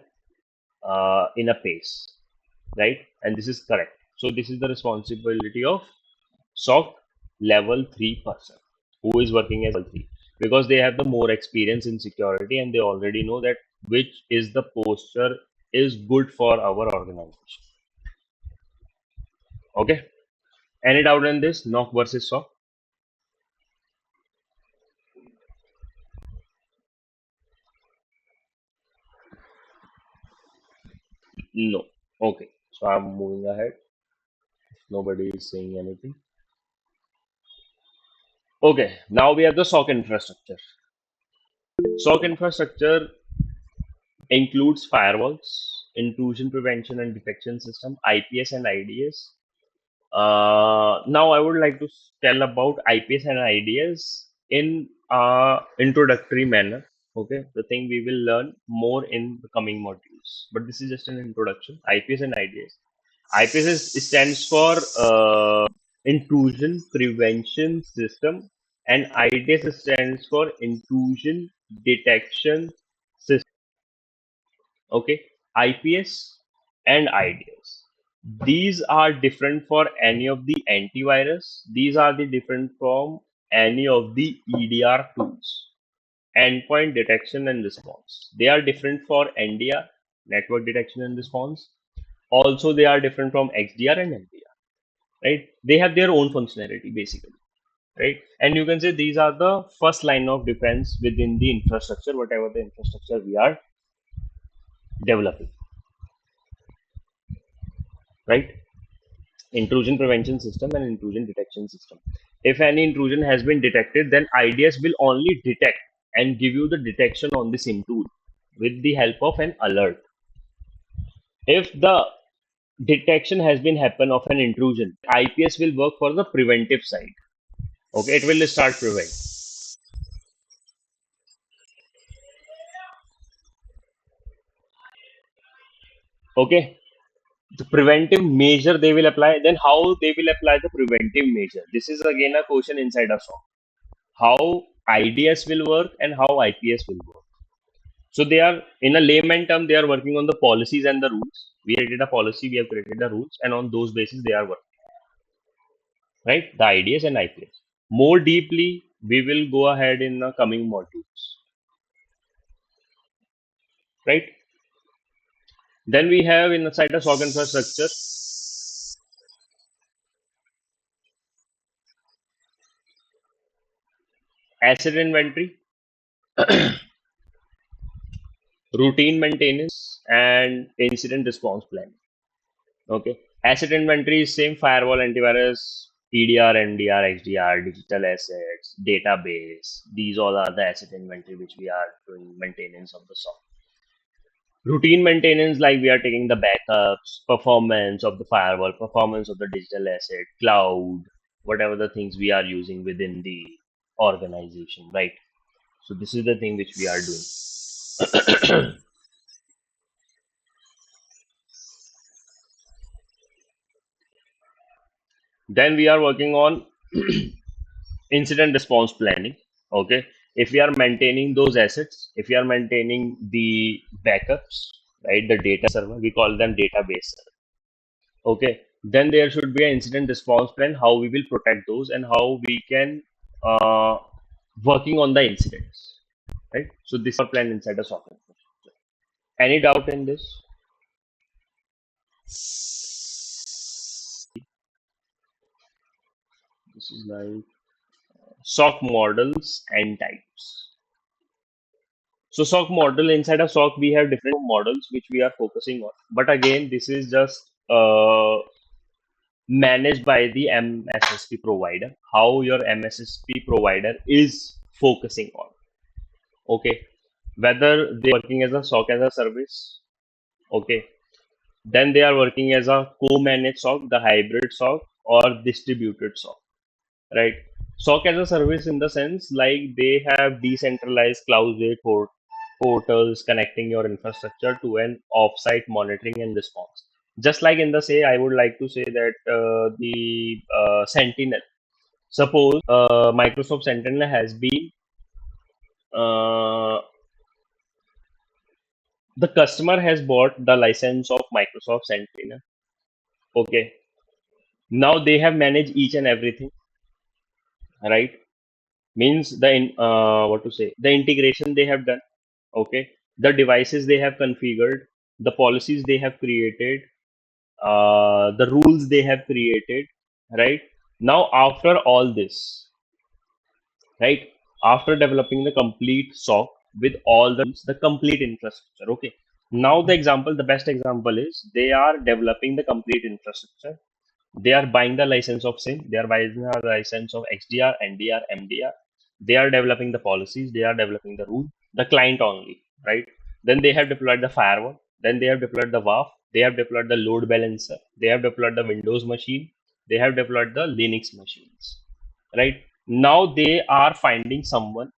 in a pace, right? And this is correct. So this is the responsibility of SOC level 3 person who is working as level 3, because they have the more experience in security and they already know that which is the posture is good for our organization. Okay. Any doubt in this? NOC versus SOC? No. Okay. So I'm moving ahead. Nobody is saying anything. Okay. Now we have the SOC infrastructure. SOC infrastructure includes firewalls, intrusion prevention and detection system, IPS and IDS. Now I would like to tell about IPS and IDS in introductory manner. Okay, the thing we will learn more in the coming modules, but this is just an introduction. IPS and IDS. IPS stands for intrusion prevention system, and IDS stands for intrusion detection system. Okay, IPS and IDS. These are different for any of the antivirus. These are the different from any of the EDR tools, endpoint detection and response. They are different for NDR, network detection and response. Also, they are different from XDR and MDR, right? They have their own functionality basically, right? And you can say these are the first line of defense within the infrastructure, whatever the infrastructure we are developing, right? Intrusion prevention system and intrusion detection system. If any intrusion has been detected, then IDS will only detect and give you the detection on the SIM tool with the help of an alert. If the detection has been happen of an intrusion, IPS will work for the preventive side. Okay, it will start prevent. Okay, the preventive measure they will apply. Then how they will apply the preventive measure? This is again a question inside a SOC. How IDS will work and how IPS will work. So they are, in a layman term, they are working on the policies and the rules. We created a policy, we have created the rules, and on those basis they are working, right? The IDS and IPS. More deeply, we will go ahead in the coming modules, right? Then we have inside the SOC infrastructure, asset inventory, routine maintenance, and incident response plan. Okay. Asset inventory is same firewall, antivirus, EDR, NDR, XDR, digital assets, database. These all are the asset inventory which we are doing maintenance of the SOC. Routine maintenance, like we are taking the backups, performance of the firewall, performance of the digital asset, cloud, whatever the things we are using within the organization, right? So this is the thing which we are doing. Then we are working on incident response planning. Okay. If we are maintaining those assets, if we are maintaining the backups, right, the data server, we call them database. Okay, then there should be an incident response plan, how we will protect those and how we can uh, working on the incidents, right? So this is our plan inside the software. Any doubt in this? This is like SOC models and types. So SOC model, inside of SOC we have different models which we are focusing on, but again this is just managed by the MSSP provider, how your MSSP provider is focusing on. Okay, whether they working as a SOC as a service. Okay, then they are working as a co-managed SOC, the hybrid SOC, or distributed SOC, right? SOC as a service in the sense like they have decentralized cloud-based portals connecting your infrastructure to an off-site monitoring and response. Just like in the say, I would like to say that the Sentinel. Suppose Microsoft Sentinel has been uh, the customer has bought the license of Microsoft Sentinel. Okay, now they have managed each and everything, right? Means what to say, the integration they have done. Okay, the devices they have configured, the policies they have created, the rules they have created, right? Now after all this, right, after developing the complete SOC with all the complete infrastructure. Okay, now the example, the best example is they are developing the complete infrastructure. They are buying the license of SIM, they are buying the license of XDR, NDR, MDR. They are developing the policies, they are developing the rule, the client only, right? Then they have deployed the firewall, then they have deployed the WAF, they have deployed the load balancer, they have deployed the Windows machine, they have deployed the Linux machines, right? Now they are finding someone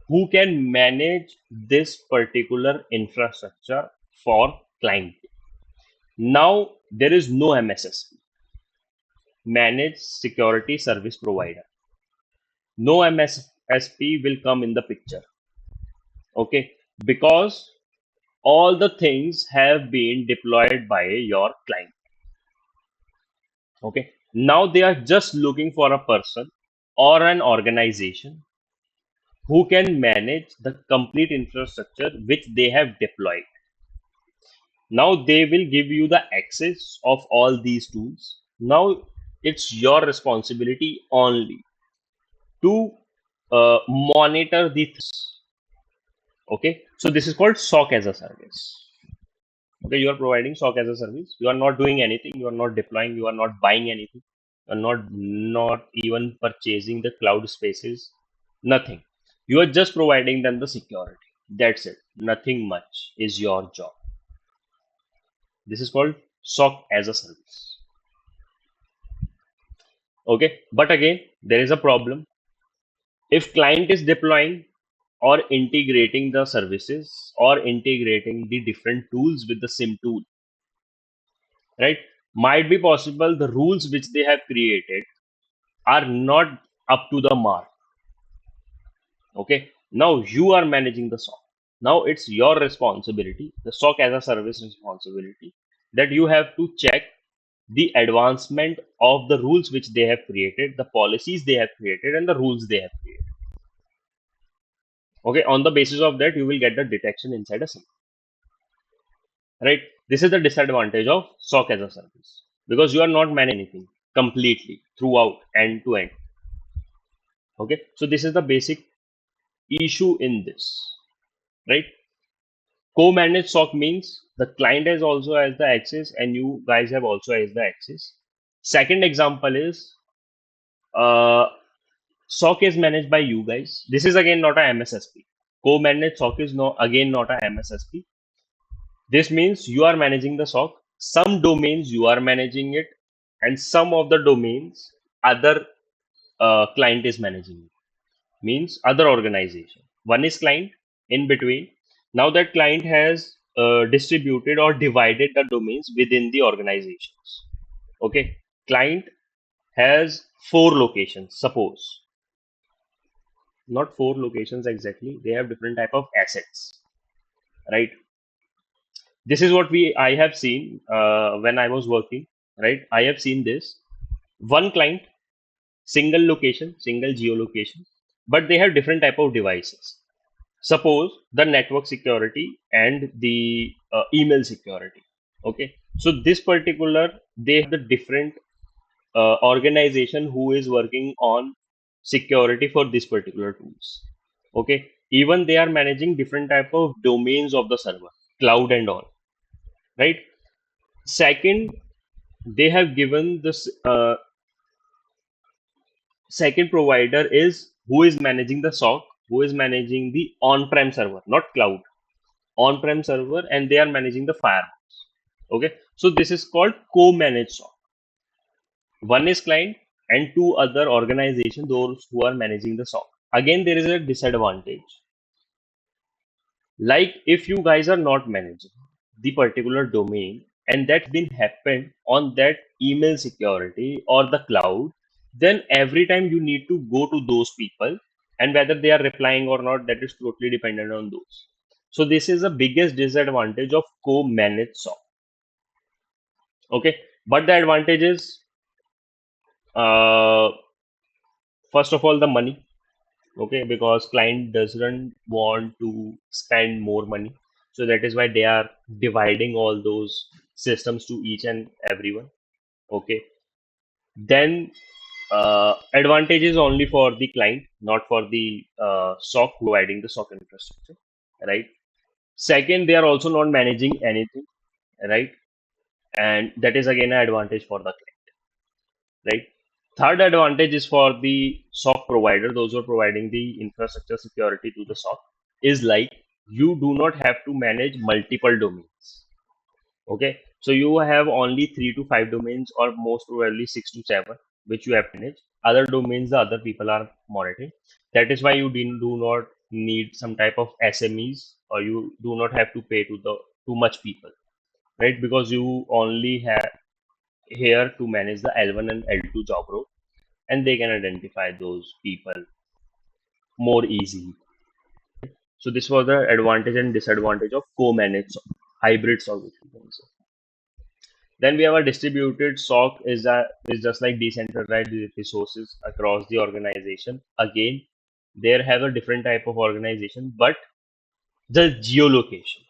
who can manage this particular infrastructure for client. Now there is no MSSP, managed security service provider. No MSSP will come in the picture. Okay, because all the things have been deployed by your client. Okay, now they are just looking for a person or an organization who can manage the complete infrastructure which they have deployed. Now they will give you the access of all these tools. Now it's your responsibility only to monitor the things. Okay, so this is called SOC as a service. Okay, you are providing SOC as a service. You are not doing anything. You are not deploying. You are not buying anything. You are not even purchasing the cloud spaces. Nothing. You are just providing them the security. That's it. Nothing much is your job. This is called SOC as a service. Okay, but again, there is a problem. If client is deploying or integrating the services or integrating the different tools with the SIM tool, right? Might be possible the rules which they have created are not up to the mark. Okay, now you are managing the SOC. Now it's your responsibility, the SOC as a service responsibility, that you have to check the advancement of the rules which they have created, the policies they have created, and the rules they have created. Okay, on the basis of that, you will get the detection inside a SIEM. Right? This is the disadvantage of SOC as a service because you are not managing anything completely throughout end to end. Okay, so this is the basic issue in this. Right? Co-managed SOC means the client has also has the access and you guys have also has the access. Second example is uh, SOC is managed by you guys. This is again not a MSSP. Co-managed SOC is no again not a MSSP. This means you are managing the SOC. Some domains you are managing it, and some of the domains other client is managing it. Means other organization. One is client in between. Now that client has distributed or divided the domains within the organizations. Okay, client has 4 locations. Suppose not 4 locations exactly. They have different type of assets, right? This is what I have seen when I was working, right? I have seen this one client, single location, single geolocation, but they have different type of devices. Suppose the network security and the email security. Okay, so this particular they have the different organization who is working on security for this particular tools. Okay, even they are managing different type of domains of the server, cloud and all, right? Second, they have given this second provider is who is managing the SOC, who is managing the on-prem server, not cloud, on-prem server, and they are managing the firewalls. Okay, so this is called co-managed SOC. One is client and two other organizations, those who are managing the SOC. Again, there is a disadvantage. Like if you guys are not managing the particular domain and that's been happened on that email security or the cloud, then every time you need to go to those people and whether they are replying or not, that is totally dependent on those. So this is the biggest disadvantage of co-managed SOC. Okay, but the advantage is uh, first of all the money. Okay, because client doesn't want to spend more money, so that is why they are dividing all those systems to each and everyone. Okay, then advantage is only for the client, not for the SOC providing the SOC infrastructure, right? Second, they are also not managing anything, right? And that is again an advantage for the client, right? Third advantage is for the SOC provider, those who are providing the infrastructure security to the SOC, is like you do not have to manage multiple domains. Okay, so you have only 3 to 5 domains, or most probably 6 to 7, which you have to manage. Other domains, the other people are monitoring. That is why you do not need some type of SMEs, or you do not have to pay to the too much people, right? Because you only have here to manage the L1 and L2 job role, and they can identify those people more easily. So this was the advantage and disadvantage of co-managed hybrid SOC, which we can say. Then we have a distributed SOC is just like decentralized resources across the organization. Again, there have a different type of organization, but the geolocation,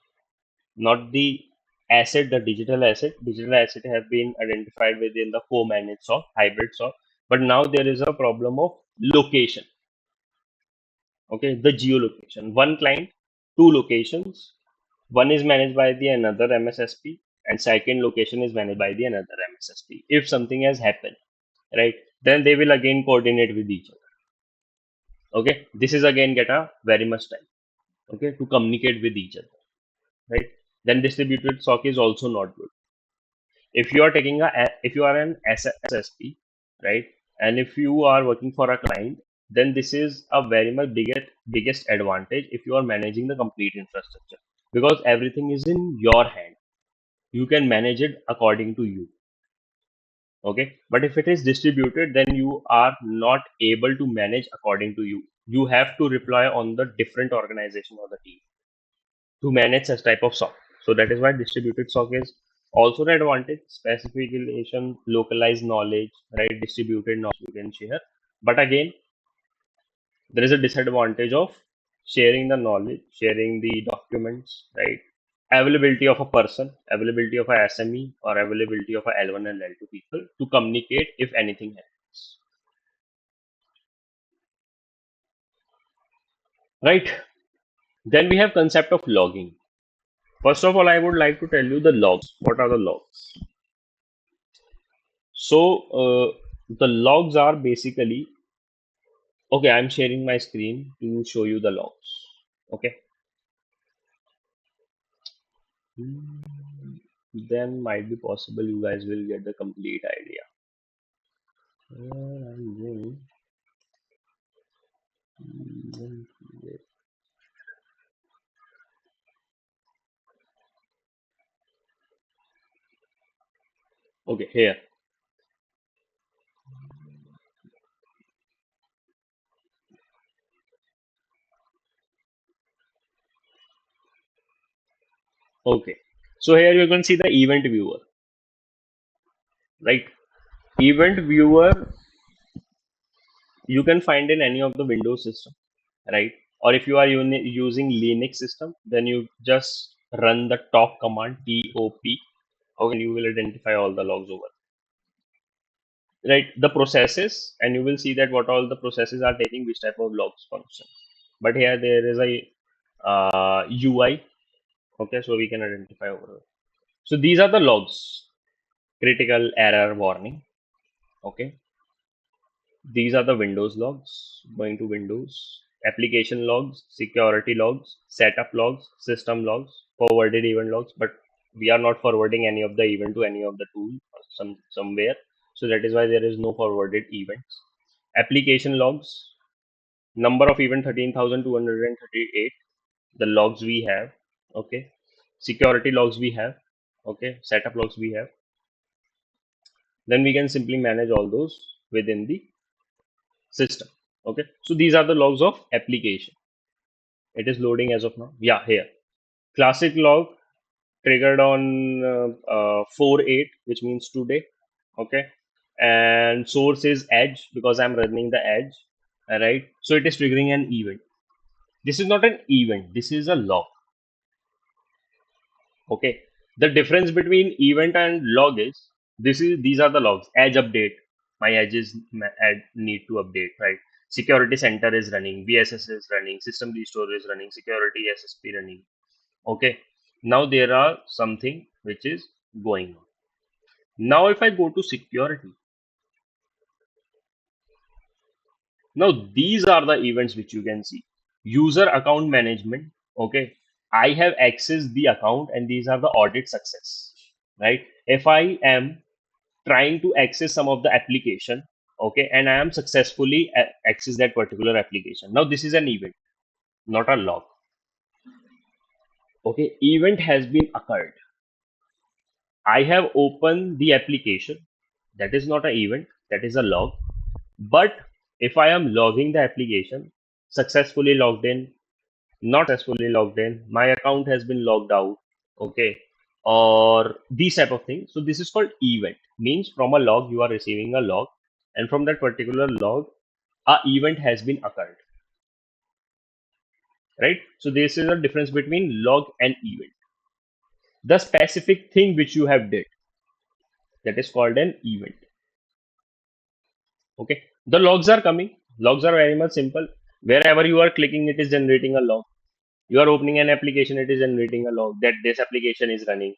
not the asset, the digital asset. Digital asset have been identified within the co-managed SOC, hybrid SOC. But now there is a problem of location. Okay, the geolocation. One client, 2 locations. One is managed by the another MSSP, and second location is managed by the another MSSP. If something has happened, right, then they will again coordinate with each other. Okay, this is again get a very much time. Okay, to communicate with each other, right? Then distributed SOC is also not good. If you are taking if you are an SSP, right, and if you are working for a client, then this is a very much biggest advantage if you are managing the complete infrastructure, because everything is in your hand. You can manage it according to you. Okay, but if it is distributed, then you are not able to manage according to you. You have to rely on the different organization or the team to manage such type of SOC. So that is why distributed SOC is Also the advantage, specification, localized knowledge, right? Distributed knowledge you can share. But again, there is a disadvantage of sharing the knowledge, sharing the documents, right? Availability of a person, availability of a SME, or availability of a L1 and L2 people to communicate if anything happens, right? Then we have concept of logging. First of all, I would like to tell you the logs. What are the logs? So the logs are basically, okay, I'm sharing my screen to show you the logs. Okay. Hmm, then might be possible you guys will get the complete idea. Where I'm going. Hmm, okay, here. Okay. So here you can see the event viewer, right? Event viewer you can find in any of the Windows system, right? Or if you are using Linux system, then you just run the top command top, okay, and you will identify all the logs over, right? The processes, and you will see that what all the processes are taking which type of logs function. But here there is a UI, okay, so we can identify over here. So these are the logs: critical error warning, okay. These are the Windows logs. Going to Windows, application logs, security logs, setup logs, system logs, forwarded event logs. But we are not forwarding any of the event to any of the tool or somewhere. So that is why there is no forwarded events. Application logs, number of event 13,238. The logs we have, okay. Security logs we have, okay. Setup logs we have. Then we can simply manage all those within the system, okay. So these are the logs of application. It is loading as of now. Yeah, here classic log triggered on 4/8, which means today, okay. And source is edge because I'm running the edge, all right. So it is triggering an event. This is not an event, this is a log, okay. The difference between event and log is, these are the logs. Edge update, my edges need to update, right? Security center is running, VSS is running, system restore is running, security SSP running, okay. Now there are something which is going on. Now if I go to security, now these are the events which you can see. User account management, okay. I have accessed the account and these are the audit success, right? If I am trying to access some of the application, okay, and I am successfully access that particular application, now this is an event, not a log, okay. Event has been occurred. I have opened the application, that is not an event, that is a log. But if I am logging the application, successfully logged in, not successfully logged in, my account has been logged out, okay, or these type of things, so this is called event. Means from a log you are receiving a log, and from that particular log a event has been occurred, right? So this is a difference between log and event. The specific thing which you have did, that is called an event, okay. The logs are coming. Logs are very much simple. Wherever you are clicking, it is generating a log. You are opening an application, it is generating a log that this application is running.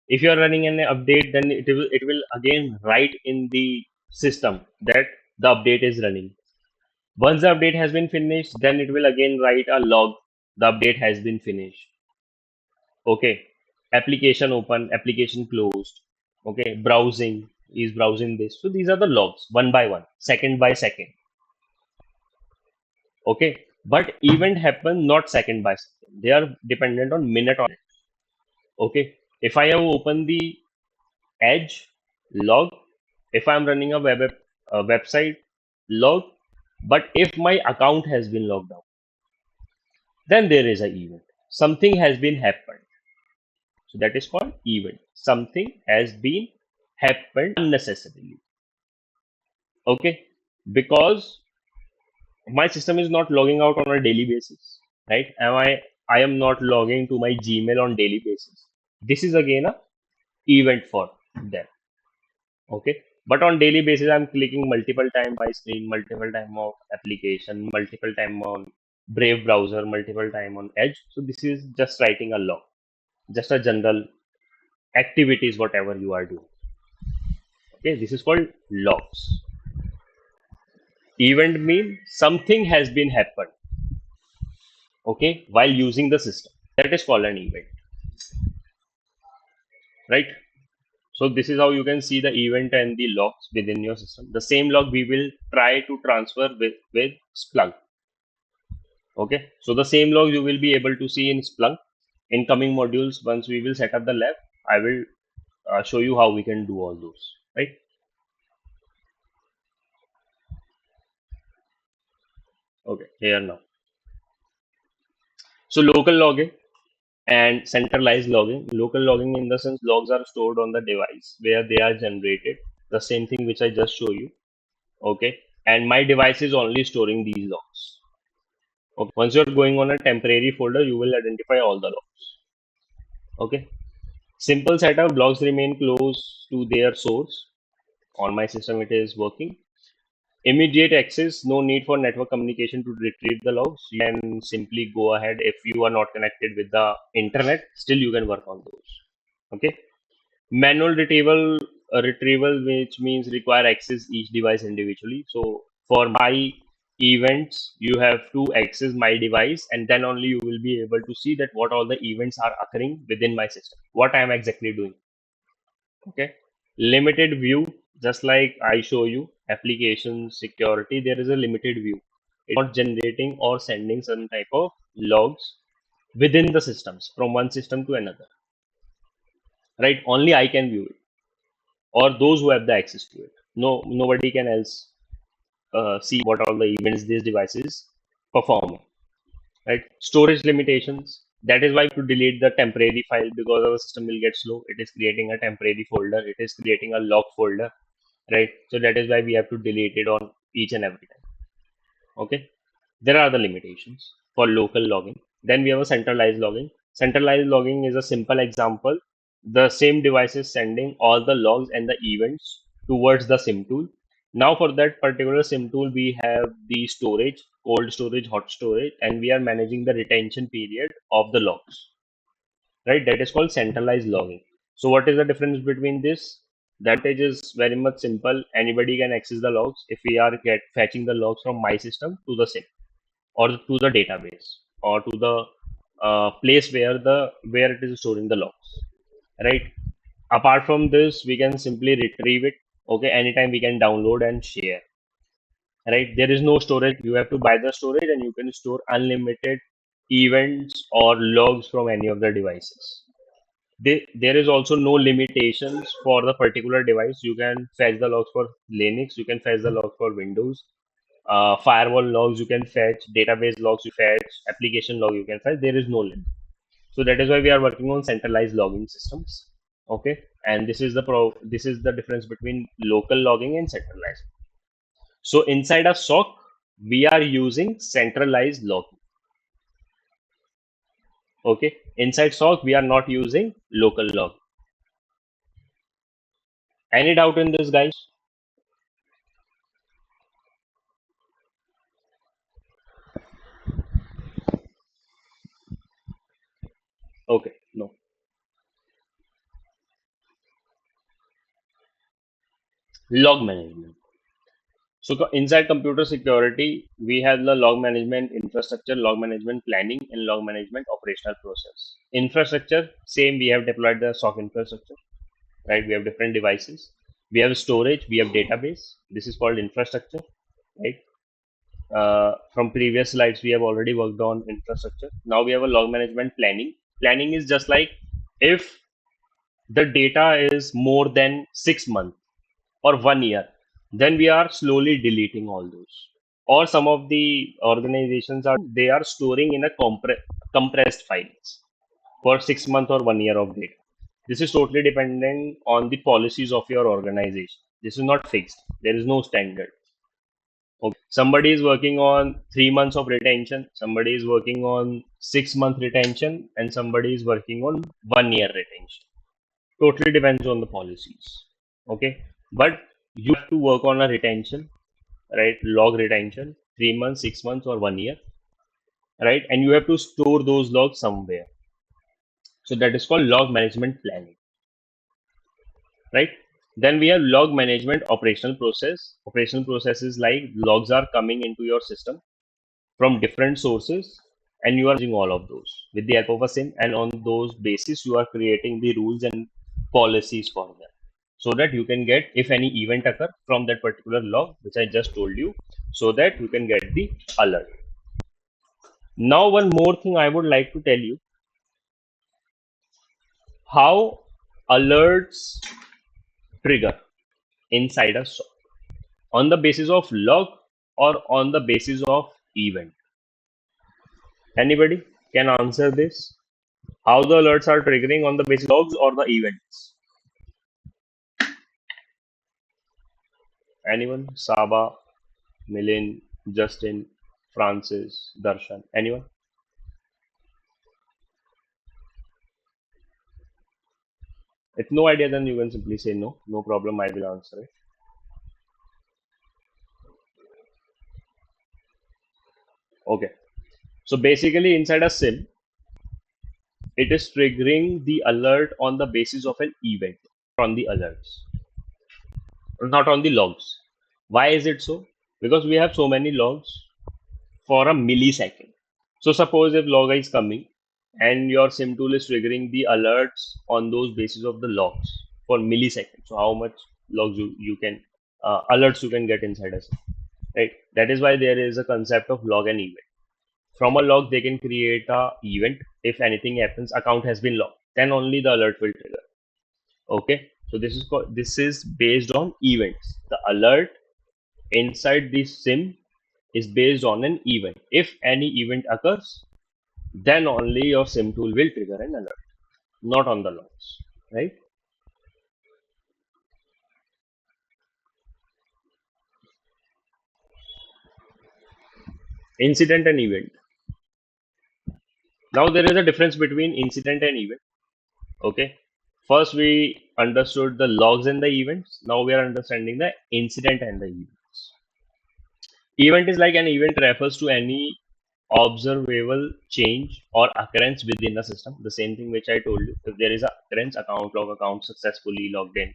If you are running an update, then it will again write in the system that the update is running. Once the update has been finished, then it will again write a log, the update has been finished, okay. Application open, application closed, okay. Browsing is browsing this. So these are the logs, one by one, second by second, okay. But event happen not second by second, they are dependent on minute on it, okay. If I have opened the edge, log. If I'm running a website, log. But if my account has been logged out, then there is a event, something has been happened. So that is called event. Something has been happened unnecessarily. Okay, because my system is not logging out on a daily basis, right? I am not logging to my Gmail on daily basis. This is again a event for them. Okay, but on daily basis I'm clicking multiple time by screen, multiple time of application, multiple time on Brave browser, multiple time on Edge. So this is just writing a log, just a general activities whatever you are doing. Okay, this is called logs. Event mean something has been happened, okay, while using the system. That is called an event, right? So this is how you can see the event and the logs within your system. The same log we will try to transfer with Splunk. Okay, so the same log you will be able to see in Splunk. In coming modules, once we will set up the lab, I will show you how we can do all those, right? Okay, here now. So local logging and centralized logging. Local logging in the sense logs are stored on the device where they are generated. The same thing which I just show you. Okay, and my device is only storing these logs. Okay, once you're going on a temporary folder, you will identify all the logs. Okay, simple setup. Logs remain close to their source. On my system, it is working. Immediate access, no need for network communication to retrieve the logs. You can simply go ahead if you are not connected with the internet. Still, you can work on those. Okay, manual retrieval, which means require access each device individually. So for my events, you have to access my device, and then only you will be able to see that what all the events are occurring within my system, what I am exactly doing. Okay, limited view, just like I show you application security, there is a limited view. It's not generating or sending some type of logs within the systems from one system to another, right? Only I can view it, or those who have the access to it. No, nobody can else see what all the events these devices perform. Right? Storage limitations. That is why to delete the temporary file, because our system will get slow. It is creating a temporary folder. It is creating a log folder. Right? So that is why we have to delete it on each and every time. Okay. There are the limitations for local logging. Then we have a centralized logging. Centralized logging is a simple example. The same device is sending all the logs and the events towards the SIM tool. Now for that particular SIM tool, we have the storage, cold storage, hot storage, and we are managing the retention period of the logs, right? That is called centralized logging. So what is the difference between this? The advantage is very much simple. Anybody can access the logs if we are fetching the logs from my system to the SIM, or to the database, or to the place where it is storing the logs, right? Apart from this, we can simply retrieve it. Okay, anytime we can download and share, right? There is no storage. You have to buy the storage, and you can store unlimited events or logs from any of the devices. There is also no limitations for the particular device. You can fetch the logs for Linux, you can fetch the logs for Windows, firewall logs you can fetch, database logs you fetch, application log you can fetch. There is no limit. So that is why we are working on centralized logging systems. Okay, and this is the difference between local logging and centralized. So inside a SOC, we are using centralized logging. Okay, inside SOC, we are not using local log. Any doubt in this, guys? Okay, no. Log management. So inside computer security, we have the log management infrastructure, log management planning, and log management operational process. Infrastructure, same, we have deployed the SOC infrastructure, right? We have different devices. We have storage, we have database. This is called infrastructure, right? From previous slides, we have already worked on infrastructure. Now we have a log management planning. Planning is just like if the data is more than 6 months or 1 year, then we are slowly deleting all those. Or some of the organizations are they are storing in a compressed files for 6 months or 1 year of data. This is totally dependent on the policies of your organization. This is not fixed. There is no standard. Okay. Somebody is working on 3 months of retention, somebody is working on 6 month retention, and somebody is working on 1 year retention. Totally depends on the policies. Okay. But you have to work on a retention, right? Log retention, 3 months, 6 months, or 1 year, right? And you have to store those logs somewhere. So that is called log management planning, right? Then we have log management operational process. Operational process is like logs are coming into your system from different sources, and you are using all of those with the help of a SIM, and on those basis you are creating the rules and policies for them, so that you can get, if any event occur from that particular log which I just told you, so that you can get the alert. Now one more thing I would like to tell you, how alerts trigger inside a SOC, on the basis of log or on the basis of event. Anybody can answer this? How the alerts are triggering, on the basis of logs or the events? Anyone? Saba, Milin, Justin, Francis, Darshan. Anyone? If no idea, then you can simply say no. No problem. I will answer it. Okay. So basically, inside a SIM, it is triggering the alert on the basis of an event, on the alerts, not on the logs. Why is it so? Because we have so many logs for a millisecond. So suppose if log is coming and your SIM tool is triggering the alerts on those basis of the logs for milliseconds. So how much logs you can alerts you can get inside a SIM, right? That is why there is a concept of log and event. From a log, they can create a event. If anything happens, account has been logged, then only the alert will trigger. Okay, so this is based on events. The alert inside the SIM is based on an event. If any event occurs, then only your SIM tool will trigger an alert, not on the logs, right? Incident and event. Now there is a difference between incident and event. Okay. First we understood the logs and the events. Now we are understanding the incident and the events. Event is like, an event refers to any observable change or occurrence within the system. The same thing which I told you. If there is a occurrence, account log, account successfully logged in,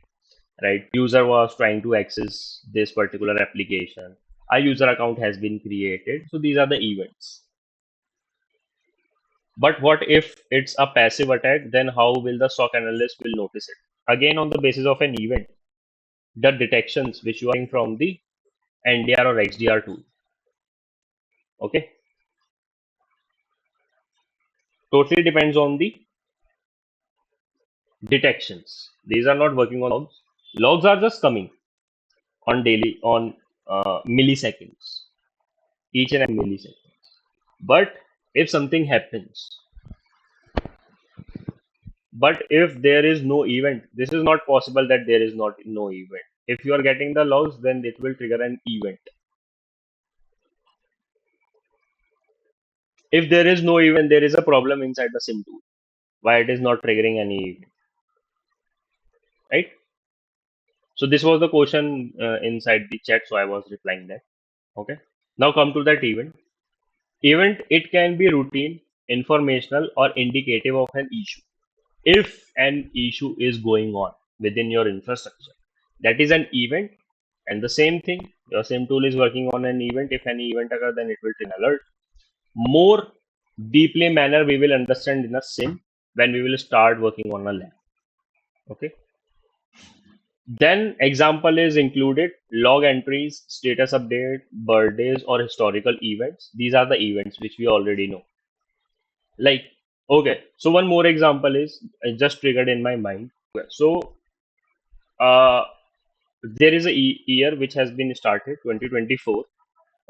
right? User was trying to access this particular application. A user account has been created. So these are the events. But what if it's a passive attack? Then how will the SOC analyst will notice it? Again, on the basis of an event, the detections which you are getting from the NDR or XDR tool. Okay, totally depends on the detections. These are not working on logs. Logs are just coming on daily, on milliseconds, each and every millisecond. But if something happens, but if there is no event, this is not possible that there is not no event. If you are getting the logs, then it will trigger an event. If there is no event, there is a problem inside the SIM tool. Why it is not triggering any event, right? So this was the question inside the chat, so I was replying that. Okay. Now come to that event. Event, it can be routine, informational, or indicative of an issue. If an issue is going on within your infrastructure, that is an event. And the same thing, your SIM tool is working on an event. If any event occurs, then it will trigger alert. More deeply manner we will understand in a SIM when we will start working on a lab. Okay. Then example is included: log entries, status update, birthdays, or historical events. These are the events which we already know. Like, okay, so one more example is just triggered in my mind. So uh, there is a year which has been started, 2024.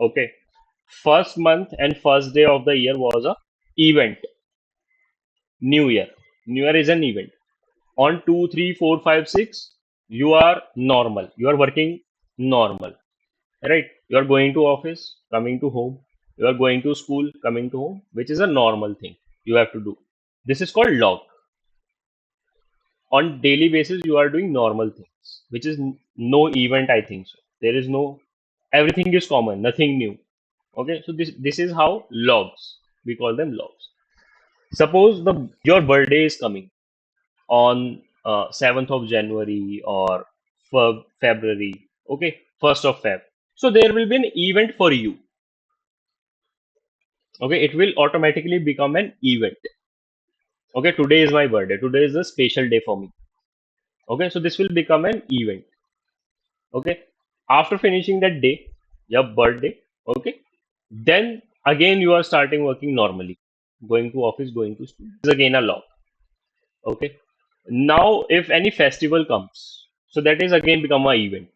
Okay, first month and first day of the year was a event. New year, new year is an event. On 2, 3, 4, 5, 6, you are normal. You are working normal, right? You are going to office, coming to home. You are going to school, coming to home, which is a normal thing you have to do. This is called log. On daily basis, you are doing normal things, which is no event, I think so. There is no, everything is common, nothing new. Okay, so this is how logs, we call them logs. Suppose the your birthday is coming on 7th of January or February, okay, 1st of Feb. So there will be an event for you. Okay, it will automatically become an event. Okay, today is my birthday. Today is a special day for me. Okay, so this will become an event. Okay, after finishing that day, your birthday, okay, then again you are starting working normally, going to office, going to school. This is again a law. Okay, now if any festival comes, so that is again become a event.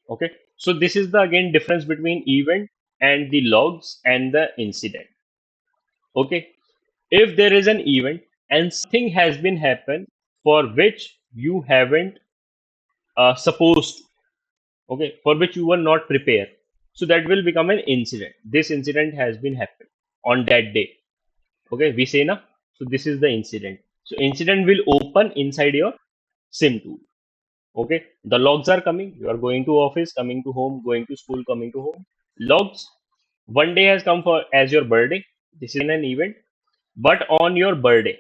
Okay, so this is the again difference between event and the logs and the incident. Okay, if there is an event and something has been happened for which you haven't supposed to, okay, for which you were not prepared, so that will become an incident. This incident has been happened on that day. Okay, we say na. So this is the incident. So incident will open inside your SIM tool. Okay, the logs are coming. You are going to office, coming to home, going to school, coming to home. Logs. One day has come for as your birthday. This is an event. But on your birthday,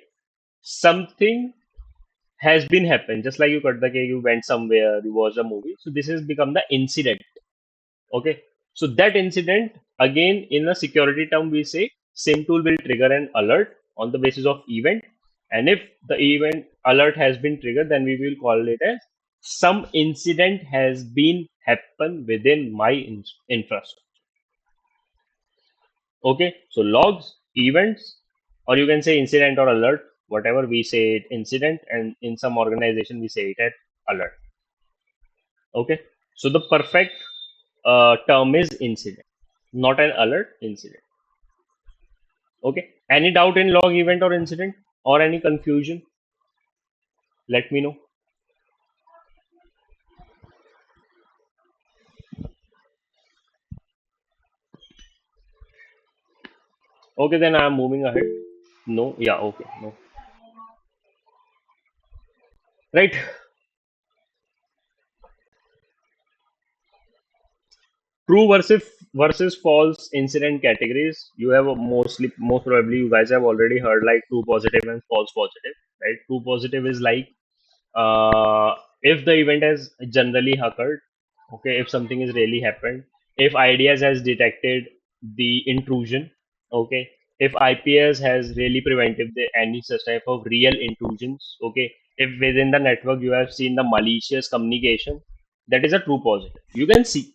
something has been happened. Just like you cut the cake, you went somewhere, you watched a movie. So this has become the incident. Okay. So that incident, again, in a security term, we say SIM tool will trigger an alert on the basis of event. And if the event alert has been triggered, then we will call it as some incident has been happened within my infrastructure. Okay. So logs, events, or you can say incident or alert, whatever we say it incident, and in some organization we say it at alert. Okay. So the perfect term is incident, not an alert, incident. Okay. Any doubt in log, event, or incident, or any confusion? Let me know. Okay, then I am moving ahead. No, yeah, okay, no. Right. True versus false incident categories. You have most probably you guys have already heard like true positive and false positive. Right. True positive is like if the event has generally occurred, okay, if something is really happened, if ideas has detected the intrusion, okay, if IPS has really prevented any such type of real intrusions, okay, if within the network you have seen the malicious communication, that is a true positive. You can see,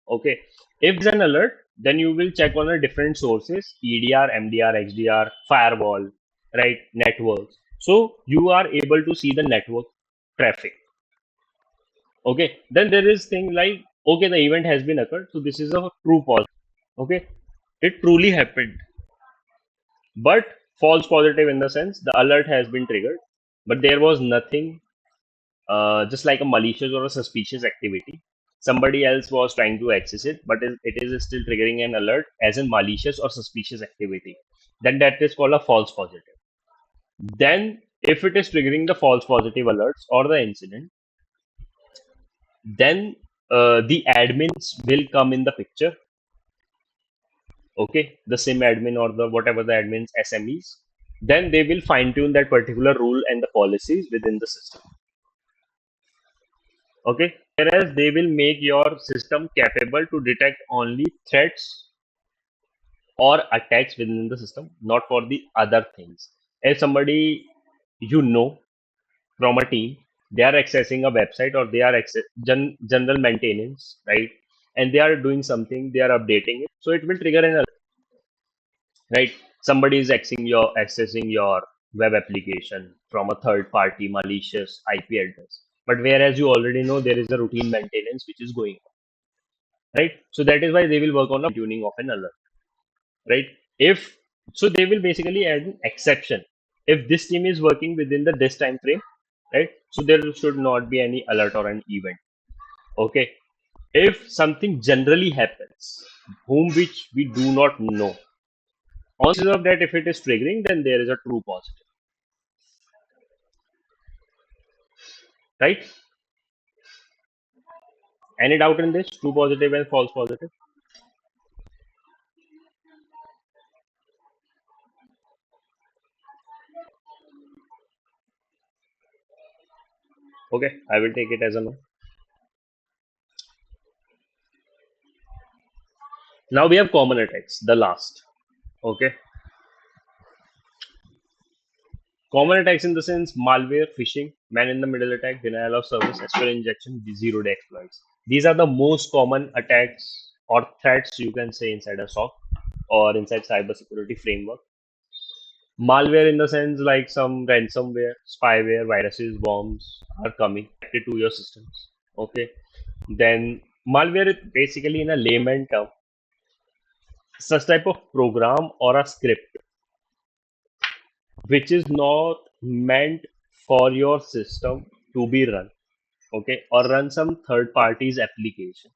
okay, if there's an alert, then you will check on the different sources, EDR, MDR, XDR, firewall, right, networks. So you are able to see the network traffic. Okay, then there is thing like, okay, the event has been occurred, so this is a true positive. Okay, it truly happened, but false positive in the sense the alert has been triggered, but there was nothing, just like a malicious or a suspicious activity. Somebody else was trying to access it, but it is still triggering an alert as a malicious or suspicious activity. Then that is called a false positive. Then, if it is triggering the false positive alerts or the incident, then the admins will come in the picture. Okay, the SIM admin or the whatever the admins SMEs, then they will fine tune that particular rule and the policies within the system. Okay, whereas they will make your system capable to detect only threats or attacks within the system, not for the other things. If somebody you know from a team, they are accessing a website or they are general maintenance, right? And they are doing something, they are updating it, so it will trigger an alert, right? Somebody is accessing your web application from a third party malicious IP address, but whereas you already know there is a routine maintenance which is going on, right? So that is why they will work on a tuning of an alert, right? If so, they will basically add an exception. If this team is working within the this time frame, right? So there should not be any alert or an event. Okay. If something generally happens, whom which we do not know, on the basis of that, if it is triggering, then there is a true positive, right? Any doubt in this? True positive and false positive? Okay, I will take it as a no. Now we have common attacks, the last. Okay, common attacks in the sense malware, phishing, man in the middle attack, denial of service, SQL injection, zero day exploits. These are the most common attacks or threats you can say inside a SOC or inside cybersecurity framework. Malware in the sense like some ransomware, spyware, viruses, bombs are coming to your systems. Okay, then malware is basically in a layman term such type of program or a script which is not meant for your system to be run, okay, or run some third party's application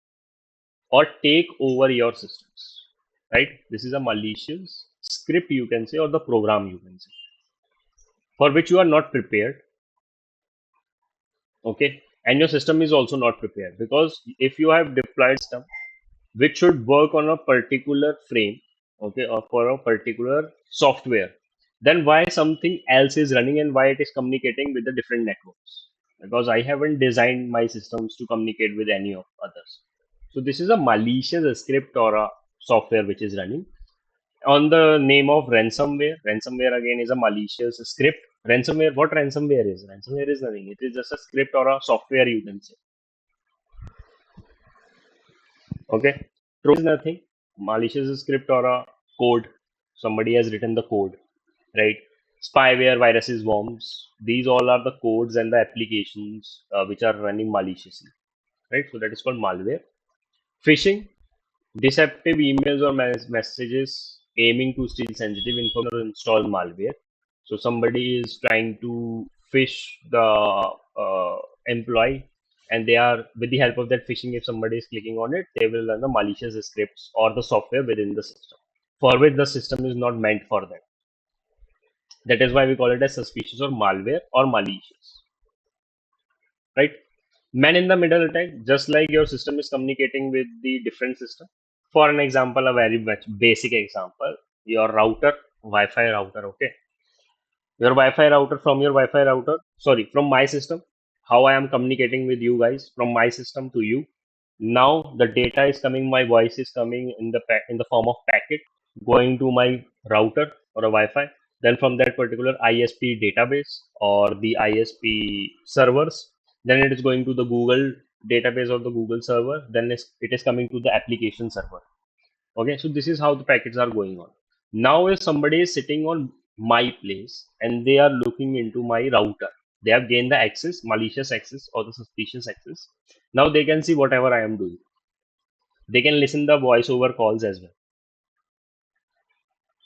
or take over your systems, right? This is a malicious script you can say, or the program you can say, for which you are not prepared, okay, and your system is also not prepared, because if you have deployed system which should work on a particular frame, okay, or for a particular software, then why something else is running and why it is communicating with the different networks? Because I haven't designed my systems to communicate with any of others. So this is a malicious script or a software which is running on the name of ransomware. Ransomware again is a malicious script. Ransomware, what ransomware is? Ransomware is nothing. It is just a script or a software you can say. Okay. Trojan is nothing. Malicious script or a code. Somebody has written the code, right? Spyware, viruses, worms. These all are the codes and the applications which are running maliciously, right? So that is called malware. Phishing, deceptive emails or messages aiming to steal sensitive information or install malware. So somebody is trying to phish the employee, and they are with the help of that phishing. If somebody is clicking on it, they will run the malicious scripts or the software within the system, for which the system is not meant for that. That is why we call it as suspicious or malware or malicious, right? Man in the middle attack, just like your system is communicating with the different system. For an example, a very much basic example, your router, Wi-Fi router, okay? Your Wi-Fi router, from your Wi-Fi router, sorry, from my system, how I am communicating with you guys from my system to you. Now the data is coming, my voice is coming in the in the form of packet going to my router or a Wi-Fi. Then from that particular ISP database or the ISP servers, then it is going to the Google database or the Google server. Then it is coming to the application server. Okay, so this is how the packets are going on. Now, if somebody is sitting on my place and they are looking into my router, they have gained the access, malicious access or the suspicious access. Now they can see whatever I am doing. They can listen the voice over calls as well.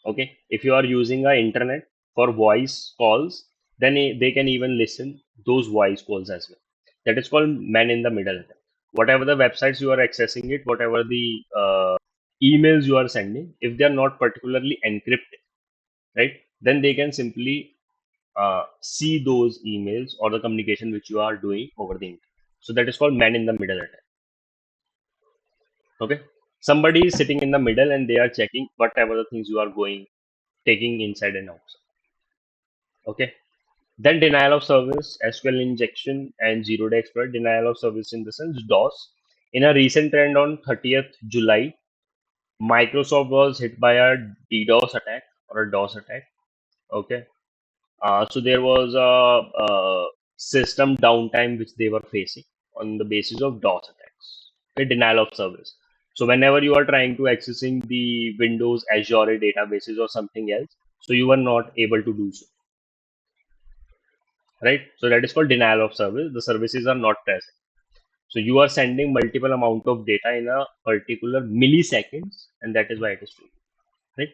Okay, if you are using a internet for voice calls, then they can even listen those voice calls as well. That is called man in the middle. Whatever the websites you are accessing it, whatever the emails you are sending, if they are not particularly encrypted, right, then they can simply see those emails or the communication which you are doing over the internet. So that is called man in the middle attack. Okay, somebody is sitting in the middle and they are checking whatever the things you are going taking inside and outside. Okay, then denial of service, SQL injection, and zero day exploit. Denial of service in the sense DOS. In a recent trend on 30th July, Microsoft was hit by a DDoS attack or a DOS attack. Okay, so there was a system downtime which they were facing on the basis of DOS attacks. Okay, denial of service. So whenever you are trying to accessing the Windows Azure databases or something else, so you were not able to do so, right? So that is called denial of service. The services are not present. So you are sending multiple amount of data in a particular milliseconds, and that is why it is true, right?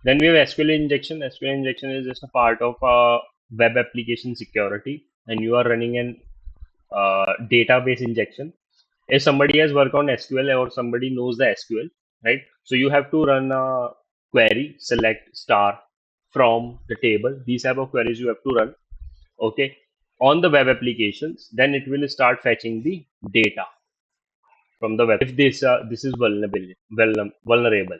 Then we have SQL injection. SQL injection is just a part of web application security, and you are running an database injection. If somebody has worked on SQL or somebody knows the SQL, right? So you have to run a query, select star from the table. These type of queries you have to run, okay, on the web applications. Then it will start fetching the data from the web. If this is vulnerable,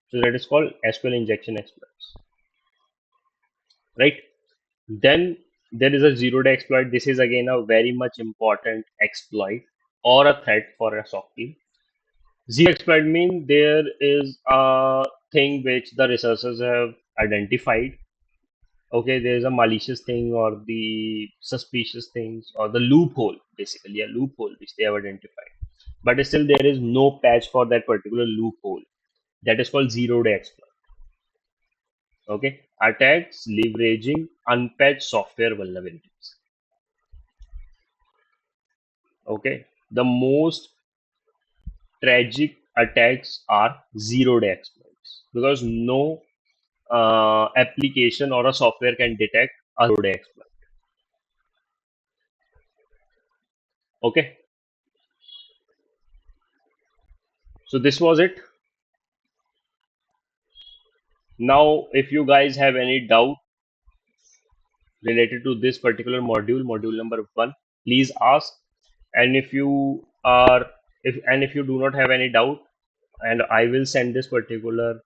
so that is called SQL injection exploits, right? Then there is a zero-day exploit. This is again a very much important exploit or a threat for a SOC team. Zero exploit means there is a thing which the researchers have identified. Okay, there is a malicious thing or the suspicious things or the loophole, basically a loophole which they have identified. But still there is no patch for that particular loophole. That is called zero-day exploit. Okay, attacks leveraging unpatched software vulnerabilities. Okay, the most tragic attacks are zero-day exploits because no application or a software can detect a zero-day exploit. Okay, so this was it. Now, if you guys have any doubt related to this particular module, module number one, please ask. And if you are, if you do not have any doubt, and I will send this particular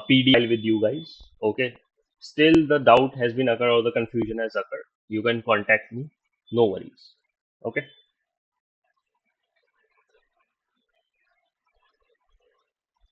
PDF with you guys. Okay. Still, the doubt has been occurred or the confusion has occurred. You can contact me. No worries. Okay.